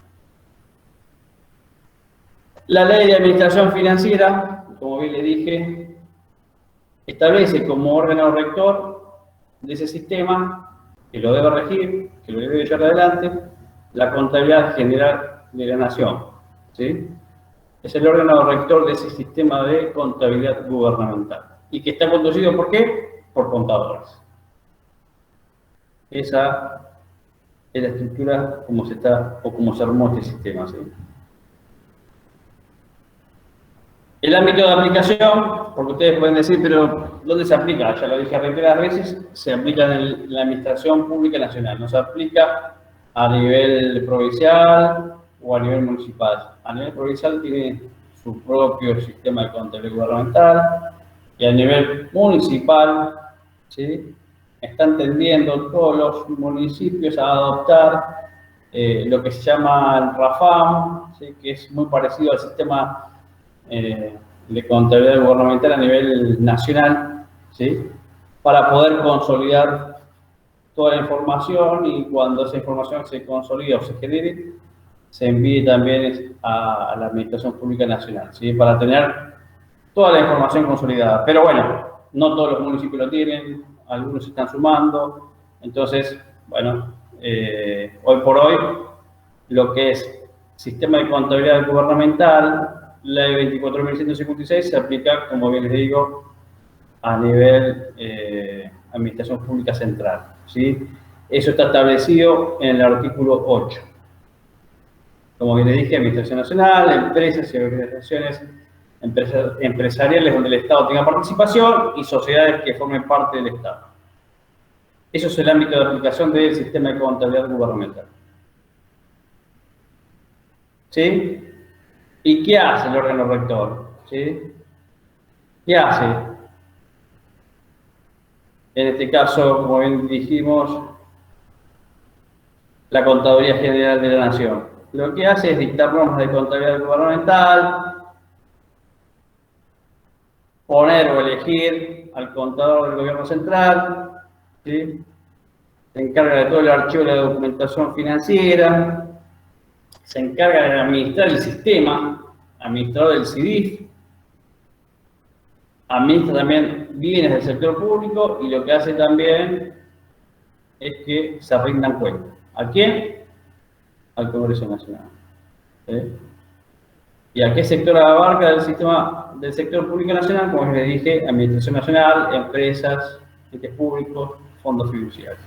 La ley de administración financiera, como bien le dije, establece como órgano rector de ese sistema que lo debe regir, que lo debe llevar adelante, la contabilidad general de la nación, ¿sí? Es el órgano rector de ese sistema de contabilidad gubernamental. Y que está conducido, ¿por qué? Por contadores. Esa es la estructura como se está, o como se armó este sistema, ¿sí? El ámbito de aplicación, porque ustedes pueden decir, pero ¿dónde se aplica? Ya lo dije reiteradas veces, se aplica en la Administración Pública Nacional, no se aplica a nivel provincial o a nivel municipal. A nivel provincial tiene su propio sistema de contabilidad gubernamental y a nivel municipal, ¿sí?, están tendiendo todos los municipios a adoptar lo que se llama el RAFAM, ¿sí?, que es muy parecido al sistema de contabilidad gubernamental a nivel nacional, ¿sí?, para poder consolidar toda la información y cuando esa información se consolide o se genere, se envíe también a la Administración Pública Nacional, ¿sí?, para tener toda la información consolidada. Pero bueno, no todos los municipios lo tienen, algunos se están sumando, entonces, bueno, hoy por hoy, lo que es sistema de contabilidad gubernamental, Ley 24.156, se aplica, como bien les digo, a nivel Administración Pública Central, ¿sí? Eso está establecido en el artículo 8. Como bien les dije, Administración Nacional, empresas y organizaciones empresariales donde el Estado tenga participación y sociedades que formen parte del Estado. Eso es el ámbito de aplicación del sistema de contabilidad gubernamental. ¿Sí? ¿Y qué hace el órgano rector? ¿Sí? ¿Qué hace? En este caso, como bien dijimos, la Contaduría General de la Nación. Lo que hace es dictar normas de contabilidad gubernamental, poner o elegir al contador del gobierno central, ¿sí? Se encarga de todo el archivo de la documentación financiera, se encarga de administrar el sistema, administrador del CIDIF, administra también bienes del sector público y lo que hace también es que se rindan cuentas. ¿A quién? Al Congreso Nacional. ¿Sí? ¿Y a qué sector abarca del sistema del sector público nacional? Como les dije, Administración Nacional, empresas, entes públicos, fondos fiduciarios.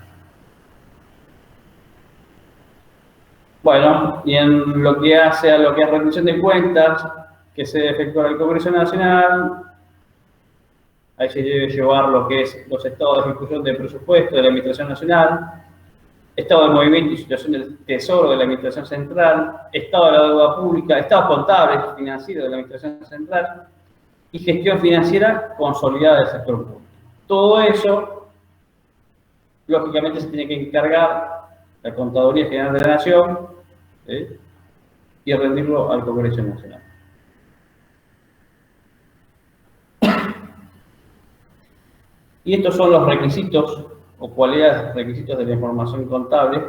Bueno, y en lo que hace a lo que es rendición de cuentas, que se debe efectuar el Congreso Nacional, ahí se debe llevar lo que es los estados de ejecución del presupuesto de la Administración Nacional, estado de movimiento y situación del Tesoro de la Administración Central, estado de la deuda pública, estado contable financiero de la Administración Central y gestión financiera consolidada del sector público. Todo eso, lógicamente, se tiene que encargar la Contaduría General de la Nación, ¿sí?, y rendirlo al Congreso Nacional. Y estos son los requisitos o cualidades, requisitos de la información contable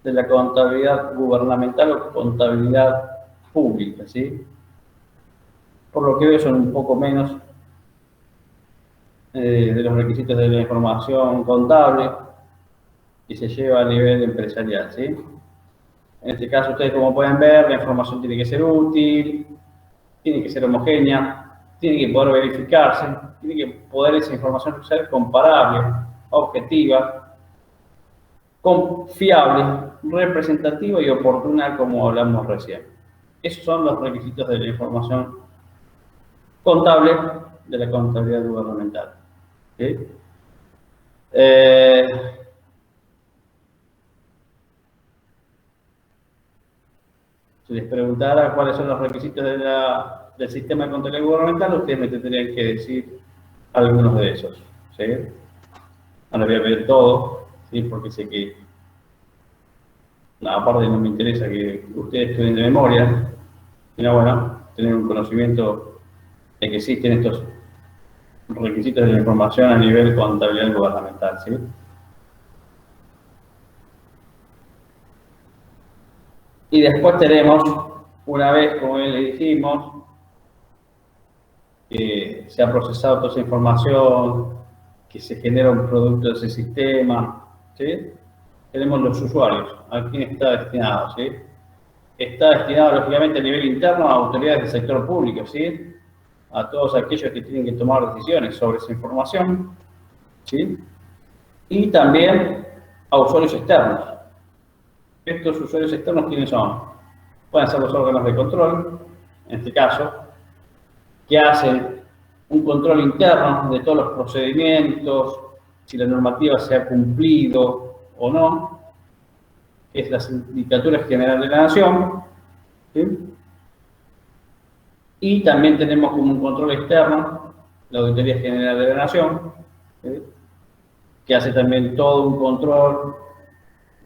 de la contabilidad gubernamental o contabilidad pública, ¿sí? Por lo que veo son un poco menos de los requisitos de la información contable y se lleva a nivel empresarial, ¿sí? En este caso, ustedes como pueden ver, la información tiene que ser útil, tiene que ser homogénea, tiene que poder verificarse, tiene que poder esa información ser comparable, objetiva, confiable, representativa y oportuna, como hablamos recién. Esos son los requisitos de la información contable de la contabilidad gubernamental. ¿Sí? Si les preguntara cuáles son los requisitos del sistema de contabilidad gubernamental, ustedes me tendrían que decir algunos de esos. ¿Sí? Ahora voy a pedir todo, ¿sí?, porque sé que, aparte no me interesa que ustedes estudien de memoria, sino, bueno, tener un conocimiento de que existen estos requisitos de la información a nivel de contabilidad gubernamental, ¿sí? Y después tenemos, una vez, como bien le dijimos, que se ha procesado toda esa información, que se genera un producto de ese sistema, ¿sí? Tenemos los usuarios, a quién está destinado, ¿sí? Está destinado, lógicamente, a nivel interno a autoridades del sector público, ¿sí? A todos aquellos que tienen que tomar decisiones sobre esa información, ¿sí? Y también a usuarios externos. Estos usuarios externos, ¿quiénes son? Pueden ser los órganos de control, en este caso, que hacen un control interno de todos los procedimientos, si la normativa se ha cumplido o no, que es la Sindicatura General de la Nación, ¿sí? Y también tenemos como un control externo la Auditoría General de la Nación, ¿sí? Que hace también todo un control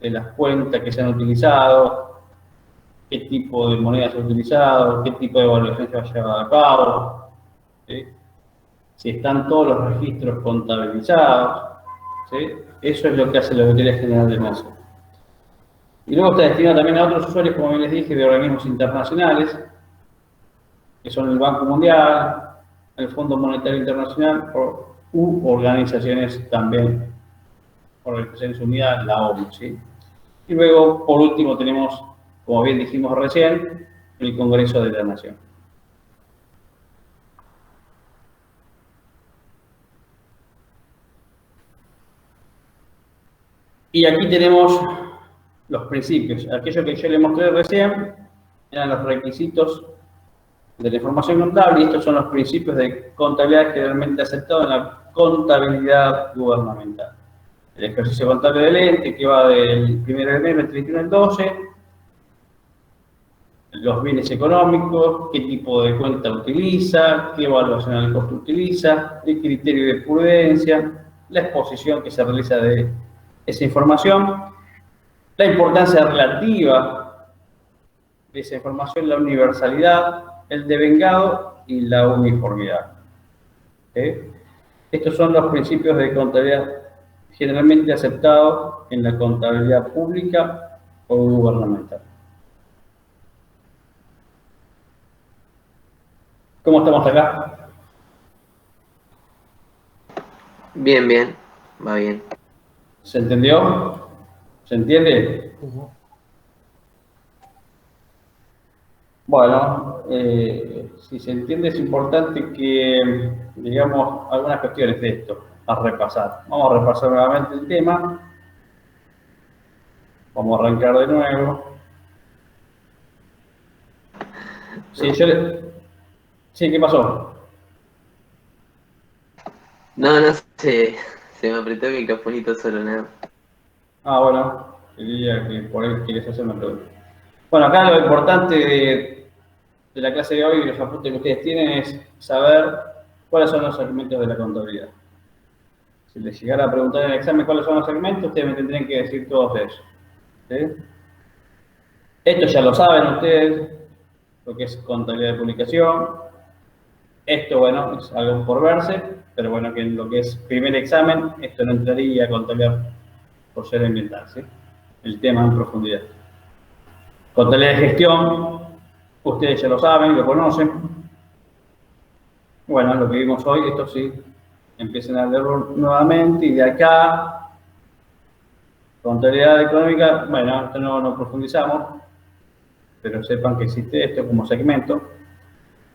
de las cuentas que se han utilizado, qué tipo de monedas se ha utilizado, qué tipo de evaluación se ha llevado a cabo, ¿sí? Si están todos los registros contabilizados, ¿sí? Eso es lo que hace la Auditoría General de la Nación. Y luego está destinado también a otros usuarios, como bien les dije, de organismos internacionales, que son el Banco Mundial, el Fondo Monetario Internacional u organizaciones también, Organizaciones Unidas, la ONU, ¿sí? Y luego, por último, tenemos, como bien dijimos recién, el Congreso de la Nación. Y aquí tenemos los principios. Aquello que yo les mostré recién eran los requisitos de la información contable y estos son los principios de contabilidad generalmente aceptados en la contabilidad gubernamental. El ejercicio contable del ente que va del 1 de enero al 31 del 12, los bienes económicos, qué tipo de cuenta utiliza, qué evaluación al costo utiliza, el criterio de prudencia, la exposición que se realiza de esa información, la importancia relativa de esa información, la universalidad, el devengado y la uniformidad. ¿Sí? Estos son los principios de contabilidad generalmente aceptados en la contabilidad pública o gubernamental. ¿Cómo estamos acá? Bien, bien. Va bien. ¿Se entendió? ¿Se entiende? Bueno, si se entiende es importante que digamos algunas cuestiones de esto a repasar. Vamos a repasar nuevamente el tema. Vamos a arrancar de nuevo. Sí, sí, ¿qué pasó? No, no sé. Se me apretó el microfonito solo, nada. Ah, bueno, quería que por ahí quieres hacer una pregunta. Bueno, acá lo importante de la clase de hoy y los apuntes que ustedes tienen es saber cuáles son los segmentos de la contabilidad. Si les llegara a preguntar en el examen cuáles son los segmentos, ustedes me tendrían que decir todos esos. ¿Sí? Esto ya lo saben ustedes, lo que es contabilidad de publicación. Esto, bueno, es algo por verse, pero bueno, que en lo que es primer examen, esto no entraría a contabilidad por ser ambiental, ¿sí? El tema en profundidad. Contabilidad de gestión, ustedes ya lo saben, lo conocen. Bueno, lo que vimos hoy, esto sí, empiecen a leerlo nuevamente y de acá, contabilidad económica, bueno, esto no profundizamos, pero sepan que existe esto como segmento.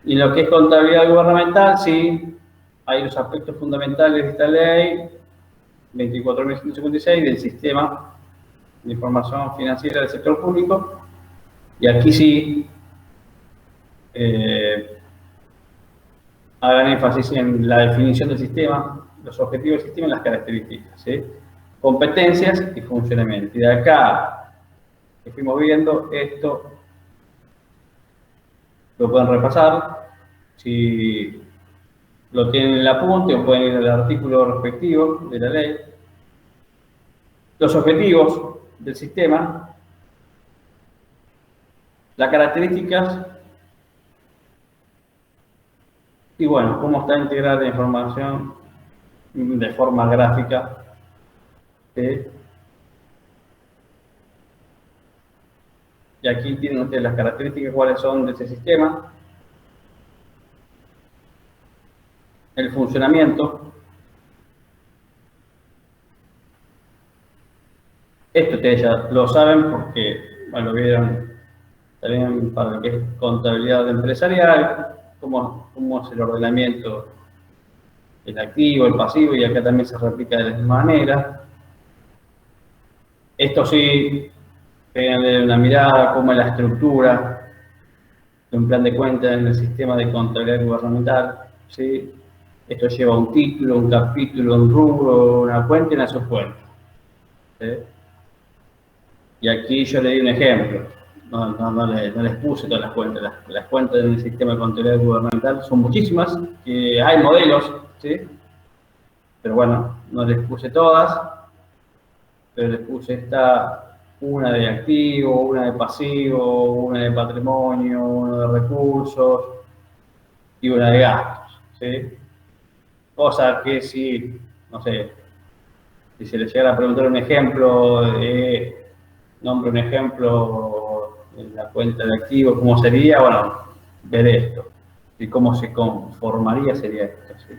Y lo que es contabilidad gubernamental, sí, hay los aspectos fundamentales de esta ley, 24.156, del sistema de información financiera del sector público. Y aquí sí, hagan énfasis en la definición del sistema, los objetivos del sistema y las características, ¿sí? Competencias y funcionamiento. Y de acá, que fuimos viendo, esto lo pueden repasar. Si lo tienen en el apunte o pueden ir al artículo respectivo de la ley. Los objetivos del sistema, las características y bueno, cómo está integrada la información de forma gráfica. ¿Sí? Y aquí tienen ustedes las características, cuáles son de ese sistema, el funcionamiento, Esto ustedes ya lo saben porque, bueno, lo vieron también para lo que es contabilidad empresarial, cómo es el ordenamiento, el activo, el pasivo, y acá también se replica de la misma manera. Esto sí, péganle una mirada, cómo es la estructura de un plan de cuentas en el sistema de contabilidad gubernamental, ¿sí? Esto lleva un título, un capítulo, un rubro, una cuenta y una subcuenta, ¿sí? Y aquí yo le di un ejemplo, no les puse todas las cuentas. Las cuentas en el sistema de contabilidad gubernamental son muchísimas, que hay modelos, ¿sí? Pero bueno, no les puse todas, pero les puse una de activo, una de pasivo, una de patrimonio, una de recursos y una de gastos, ¿sí? Cosa que si, no sé, si se les llegara a preguntar un ejemplo, nombre un ejemplo en la cuenta de activo, ¿cómo sería? Bueno, ver esto. Y cómo se conformaría sería esto, ¿sí?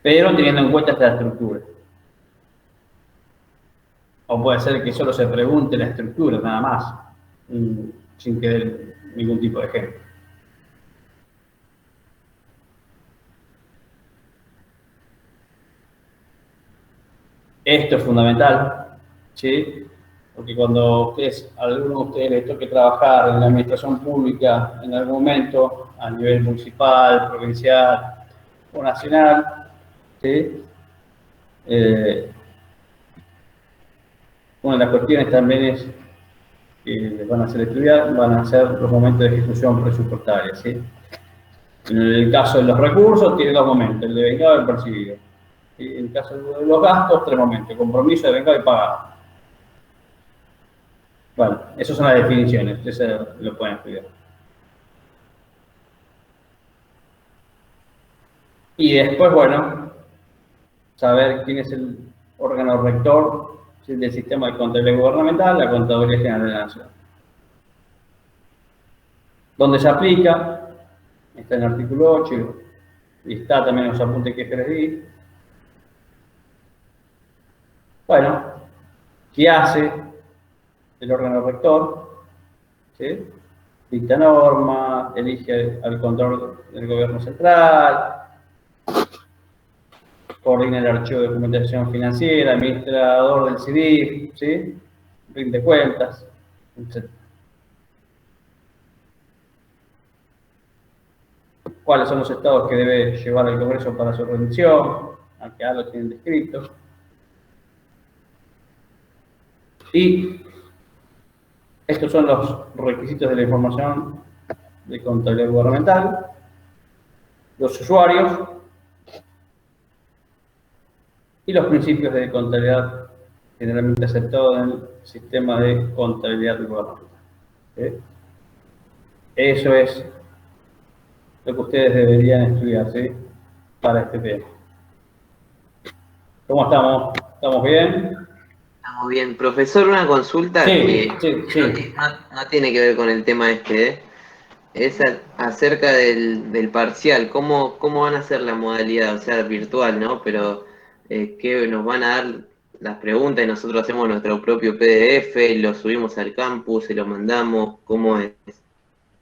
Pero teniendo en cuenta esta estructura. O puede ser que solo se pregunte la estructura, nada más, sin que dé ningún tipo de ejemplo. Esto es fundamental, ¿sí? Porque cuando alguno de ustedes les toque trabajar en la administración pública en algún momento, a nivel municipal, provincial o nacional, ¿sí? Una de las cuestiones también es que les van a hacer estudiar, van a ser los momentos de ejecución presupuestaria, ¿sí? En el caso de los recursos, tiene dos momentos, el de vengado y el percibido. ¿Sí? En el caso de los gastos, tres momentos, compromiso de vengado y pagado. Bueno, esas son las definiciones, eso lo pueden estudiar. Y después, bueno, saber quién es el órgano rector del sistema de contabilidad gubernamental, la Contaduría General de la Nación. ¿Dónde se aplica? Está en el artículo 8 y está también en los apuntes que les di. Bueno, ¿qué hace el órgano rector? ¿Sí? Dicta norma, elige al control del gobierno central, coordina el archivo de documentación financiera, administrador del CDIF, ¿sí? Rinde cuentas, etc. ¿Cuáles son los estados que debe llevar el Congreso para su rendición? Acá lo tienen descrito. Y estos son los requisitos de la información de contabilidad gubernamental, los usuarios y los principios de contabilidad generalmente aceptados en el sistema de contabilidad gubernamental. ¿Sí? Eso es lo que ustedes deberían estudiar, ¿sí? Para este tema. ¿Cómo estamos? ¿Estamos bien? Estamos bien. Profesor, una consulta Sí. No tiene que ver con el tema este, ¿eh? Es acerca del parcial. ¿Cómo van a hacer la modalidad? O sea, virtual, ¿no? Pero que nos van a dar las preguntas y nosotros hacemos nuestro propio PDF, lo subimos al campus y lo mandamos. ¿Cómo es?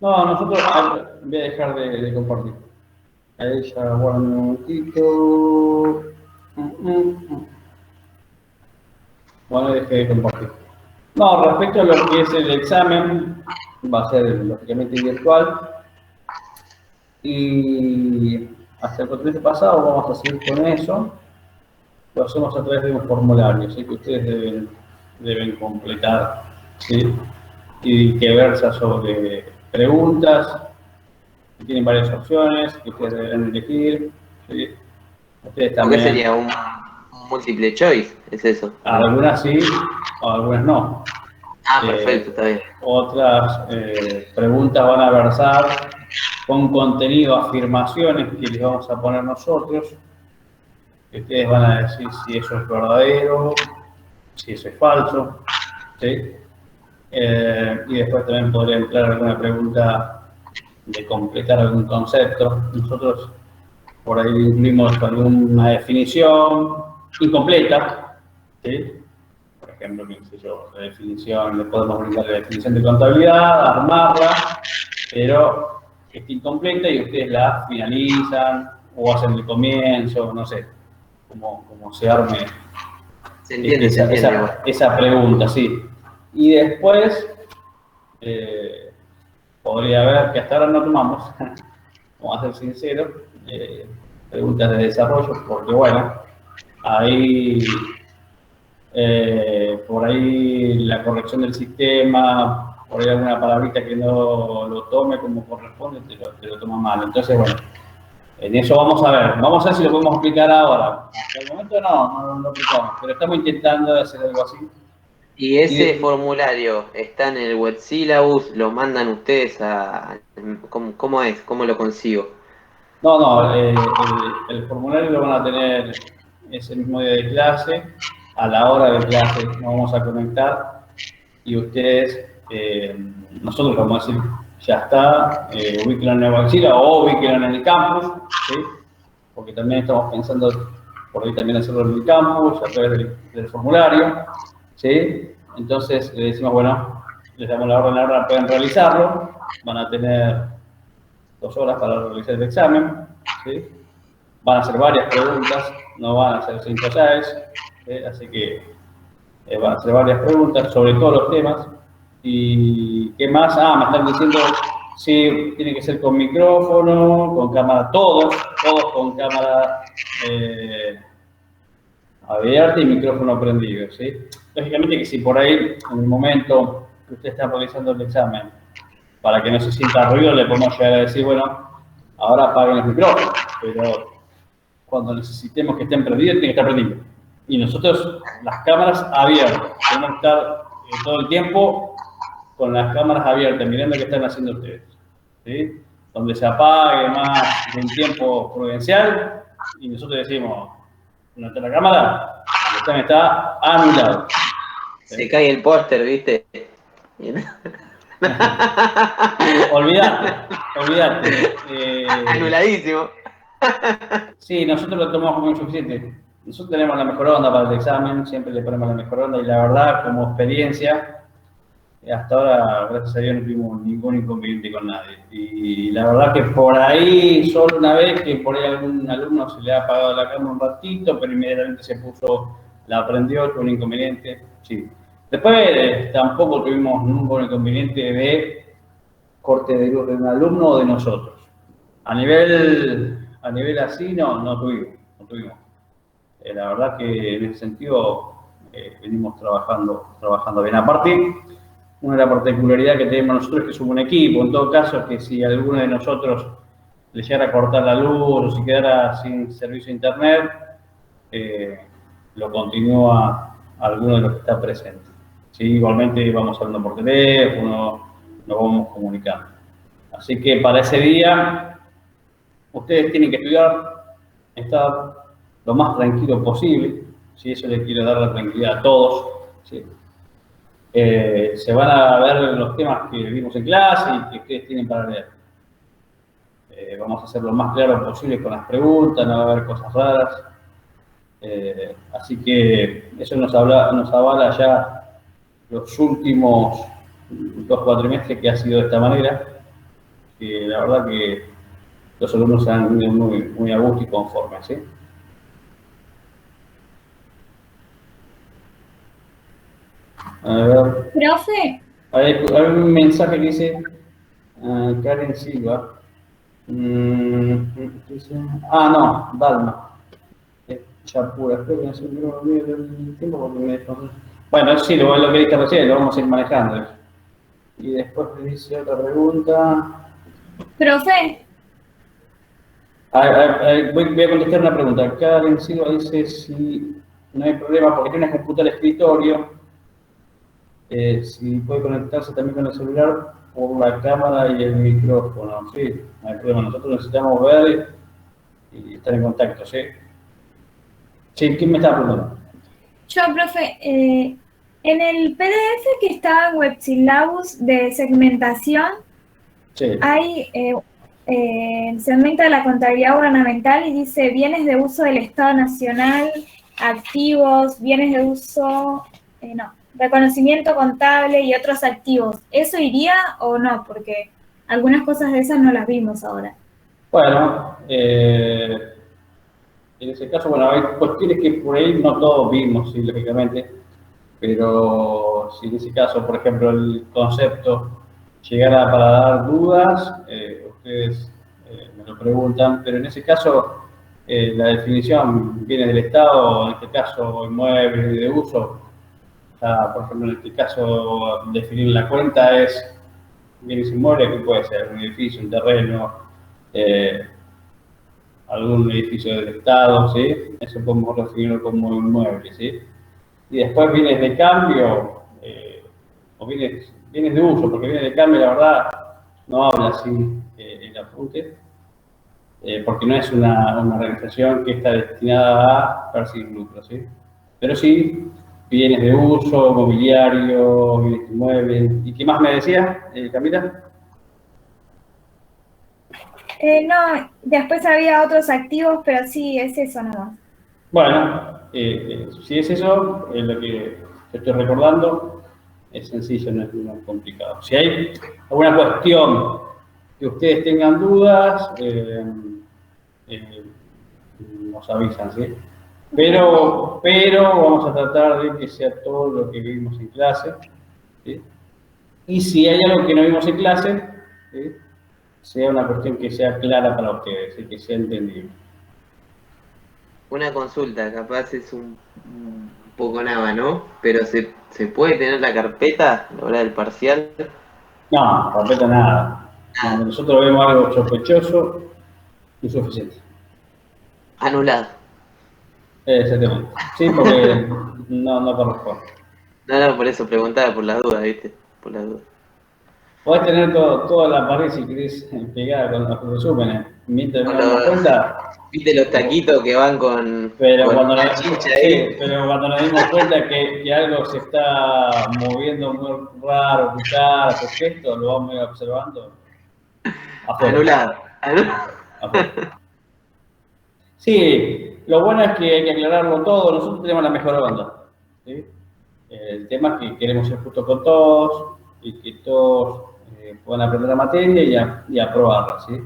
No, nosotros voy a dejar de compartir. Ahí ya guardan un momentito. Bueno, dejé de compartir. No, respecto a lo que es el examen, va a ser lógicamente virtual. Y hasta el cuatrimestre pasado vamos a seguir con eso. Lo hacemos a través de un formulario, ¿sí? Que ustedes deben completar, ¿sí? Y que versa sobre preguntas, que tienen varias opciones, que ustedes deben elegir, ¿sí? Ustedes también. ¿Qué sería un multiple choice? ¿Es eso? Algunas sí, algunas no. Ah, perfecto, está bien. Otras preguntas van a versar con contenido, afirmaciones que les vamos a poner nosotros, que ustedes van a decir si eso es verdadero, si eso es falso, ¿sí? Y después también podría entrar alguna pregunta de completar algún concepto. Nosotros por ahí incluimos alguna definición incompleta, ¿sí? ejemplo, qué sé yo, la definición, le podemos brindar la definición de contabilidad, armarla, pero está incompleta y ustedes la finalizan o hacen el comienzo, no sé, como se arme Se entiende, se entiende. Igual. esa pregunta, sí. Y después, podría haber, que hasta ahora no tomamos, vamos a ser sinceros, preguntas de desarrollo, porque bueno, ahí, por ahí la corrección del sistema, por ahí alguna palabrita que no lo tome como corresponde, te lo toma mal. Entonces, bueno, en eso vamos a ver si lo podemos aplicar ahora. Hasta el momento no lo aplicamos, pero estamos intentando hacer algo así. ¿Y ese formulario está en el web syllabus? ¿Lo mandan ustedes a...? ¿Cómo es? ¿Cómo lo consigo? No, el formulario lo van a tener ese mismo día de clase, a la hora de clase nos vamos a conectar y ustedes, nosotros vamos a decir, ya está, ubíquenlo en el Axila o ubíquenlo en el campus, ¿sí? Porque también estamos pensando por ahí también hacerlo en el campus, a través del formulario, ¿sí? Entonces le decimos, bueno, les damos la orden, ahora pueden realizarlo, van a tener 2 horas para realizar el examen, ¿sí? Van a hacer varias preguntas, no van a hacer 5 o 6, ¿sí? Así que van a hacer varias preguntas sobre todos los temas. ¿Y qué más? Me están diciendo si tiene que ser con micrófono, con cámara, todos con cámara abierta y micrófono prendido, ¿sí? Lógicamente que si por ahí, en el momento que usted está realizando el examen, para que no se sienta ruido, le podemos llegar a decir, bueno, ahora apaguen los micrófonos, pero cuando necesitemos que estén prendidos, tienen que estar prendidos. Y nosotros, las cámaras abiertas, tenemos que estar todo el tiempo con las cámaras abiertas, mirando qué están haciendo ustedes, ¿sí? Donde se apague más de un tiempo prudencial, y nosotros decimos, no está la cámara, el examen está anulado. ¿Sí? Se cae el póster, ¿viste? Olvídate. Anuladísimo. Sí, nosotros lo tomamos como insuficiente. Nosotros tenemos la mejor onda para el examen, siempre le ponemos la mejor onda y la verdad, como experiencia, hasta ahora, gracias a Dios, no tuvimos ningún inconveniente con nadie. Y la verdad que por ahí, solo una vez que por ahí algún alumno se le ha apagado la cámara un ratito, pero inmediatamente se puso, la prendió, tuvo un inconveniente, sí. Después tampoco tuvimos ningún inconveniente de corte de luz de un alumno o de nosotros. A nivel así no tuvimos. La verdad que en ese sentido venimos trabajando bien. Aparte, una de las particularidades que tenemos nosotros es que somos un equipo. En todo caso, que si alguno de nosotros le llegara a cortar la luz o si quedara sin servicio de internet, lo continúa alguno de los que está presente. ¿Sí? Igualmente vamos hablando por teléfono, nos vamos comunicando. Así que para ese día, ustedes tienen que estudiar, estar lo más tranquilo posible, ¿sí? Eso les quiero dar la tranquilidad a todos, ¿sí? Se van a ver los temas que vimos en clase y que ustedes tienen para leer. Vamos a hacer lo más claro posible con las preguntas, no va a haber cosas raras. Así que eso nos avala ya los últimos 2 cuatrimestres que ha sido de esta manera. Que la verdad que los alumnos se han ido muy a gusto y conformes, ¿sí? A ver. Profe. Hay un mensaje que dice Karen Silva. No, Dalma. Chapura, espero que no se me olvide el tiempo porque me desconcentré. Bueno, sí, lo que dije recién, lo vamos a ir manejando. Y después me dice otra pregunta. Profe. Voy a contestar una pregunta. Karen Silva dice si no hay problema porque tiene una computadora de escritorio. Si puede conectarse también con el celular por la cámara y el micrófono. Sí, no hay problema. Nosotros necesitamos ver y estar en contacto, ¿sí? Sí, ¿quién me está preguntando? Yo, profe, en el PDF que está en Websyllabus de segmentación, Sí. hay el segmento de la contabilidad gubernamental y dice bienes de uso del Estado Nacional, activos, bienes de uso no, reconocimiento contable y otros activos. ¿Eso iría o no? Porque algunas cosas de esas no las vimos ahora. Bueno, en ese caso, bueno, hay cuestiones que por ahí no todos vimos, sí, lógicamente, pero si en ese caso, por ejemplo, el concepto llegara para dar dudas, ustedes me lo preguntan, pero en ese caso la definición viene del Estado, en este caso inmueble de uso. Por ejemplo, en este caso definir la cuenta es bienes inmuebles, que puede ser un edificio, un terreno, algún edificio del Estado, ¿sí? Eso podemos definirlo como inmueble, ¿sí? Y después bienes de cambio, o bienes de uso, porque bienes de cambio, la verdad, no habla así el apunte, porque no es una organización que está destinada a percibir lucro, ¿sí? Pero sí, bienes de uso, mobiliario, bienes inmuebles. ¿Y qué más me decía, Camila? No, después había otros activos, pero sí, es eso nomás. Bueno, si es eso, lo que estoy recordando, es sencillo, no es muy complicado. Si hay alguna cuestión que ustedes tengan dudas, nos avisan, ¿sí? Pero vamos a tratar de que sea todo lo que vimos en clase, ¿sí? Y si hay algo que no vimos en clase, ¿sí?, sea una cuestión que sea clara para ustedes, ¿sí?, que sea entendible. Una consulta, capaz es un poco nada, ¿no? Pero ¿se puede tener la carpeta a la hora del parcial? No, carpeta nada. Cuando nosotros vemos algo sospechoso, es suficiente. Anulado. Exactamente. Sí, porque no corresponde. No, por eso preguntaba por las dudas, ¿viste? Por las dudas. Podés tener toda la pared, si querés, pegada con los resúmenes. Mientras no Con nos los- cuenta. ¿Viste los taquitos que van con Cuando la nos, chincha ahí? sí, pero cuando nos dimos cuenta que algo se está moviendo muy raro, quizás, por gesto, lo vamos a ir observando. Afuera. Anulado. Afuera. Sí, lo bueno es que hay que aclararlo todo. Nosotros tenemos la mejor onda, ¿sí? El tema es que queremos ser justos con todos y que todos puedan aprender la materia y aprobarla, ¿sí?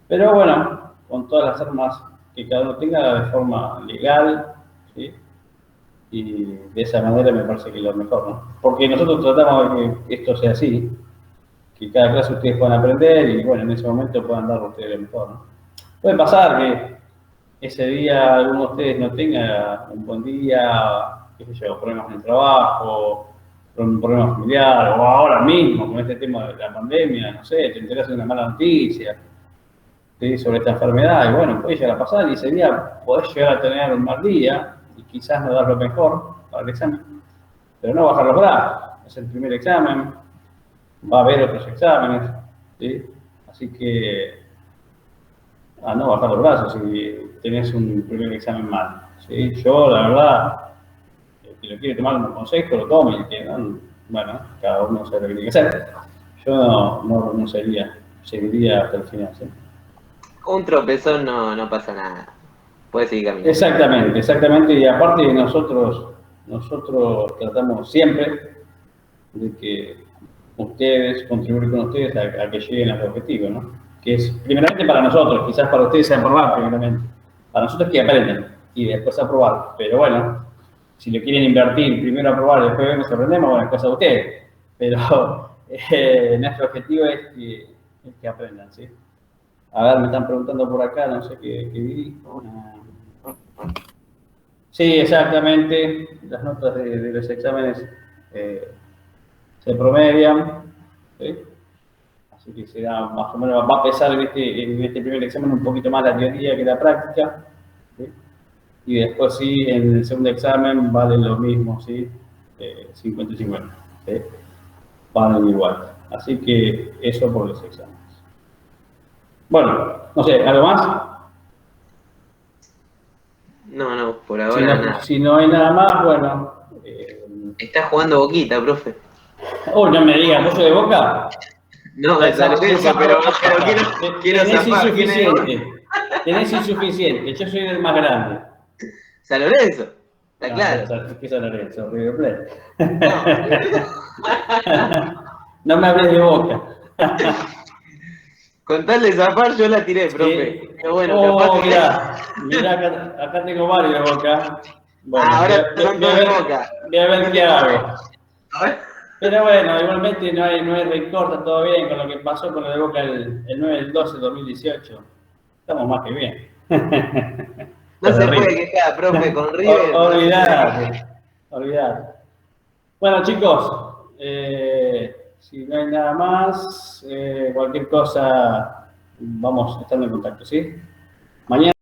Pero bueno, con todas las armas que cada uno tenga de forma legal, ¿sí? Y de esa manera me parece que es lo mejor, ¿no? Porque nosotros tratamos de que esto sea así, que cada clase ustedes puedan aprender y bueno, en ese momento puedan dar ustedes lo mejor, ¿no? Puede pasar que ese día alguno de ustedes no tenga un buen día, qué sé yo, problemas en el trabajo, un problema familiar, o ahora mismo con este tema de la pandemia, no sé, te enteras de una mala noticia, ¿sí?, sobre esta enfermedad, y bueno, puede llegar a pasar, y ese día podés llegar a tener un mal día, y quizás no dar lo mejor para el examen, pero no bajar los brazos, es el primer examen, va a haber otros exámenes, ¿sí? Así que no bajar los brazos si tenés un primer examen mal, ¿sí? Yo, la verdad, el que lo quiere tomar como consejo, lo tome, y el que no, bueno, cada uno sabe lo que tiene que hacer. Yo no seguiría hasta el final, ¿sí? Un tropezón no pasa nada. Puedes seguir caminando. Exactamente, y aparte nosotros tratamos siempre de que ustedes, contribuir con ustedes a que lleguen a su objetivo, ¿no? Que es primeramente para nosotros, quizás para ustedes sea aprobar primeramente, para nosotros que aprenden y después aprobar, pero bueno, si lo quieren invertir, primero aprobar y después vemos si aprendemos, bueno, es cosa de ustedes, pero nuestro objetivo es que aprendan, ¿sí? A ver, me están preguntando por acá, no sé qué vi. Sí, exactamente, las notas de los exámenes se promedian, ¿sí? Así que será más o menos, va a pesar en este primer examen un poquito más la teoría que la práctica, ¿sí? Y después sí, en el segundo examen vale lo mismo, ¿sí? 50 y 50, ¿sí? Valen igual. Así que eso por los exámenes. Bueno, no sé, ¿algo más? No, por ahora nada. Si no hay nada más, bueno. Está jugando Boquita, profe. Oh, no me digas, ¿vos sos de Boca? No, es San Lorenzo, pero quiero Tenés zafar. insuficiente. Tenés insuficiente. Yo soy el más grande. San Lorenzo. Está claro. ¿Qué son Lorenzo? River Plate. No, No me hables de Boca. con tal de zafar yo la tiré, profe. Pero bueno, capaz que... mirá acá tengo varios de Boca. Bueno, ahora son dos de Boca. Voy a ver qué hago. A ver. Pero bueno, igualmente no hay rencor, está todo bien con lo que pasó con lo de Boca el 9 del 12 de 2018. Estamos más que bien. No se puede quejar, profe, con River. Olvidate. Bueno, chicos, si no hay nada más, cualquier cosa, vamos estando en contacto, ¿sí? Mañana.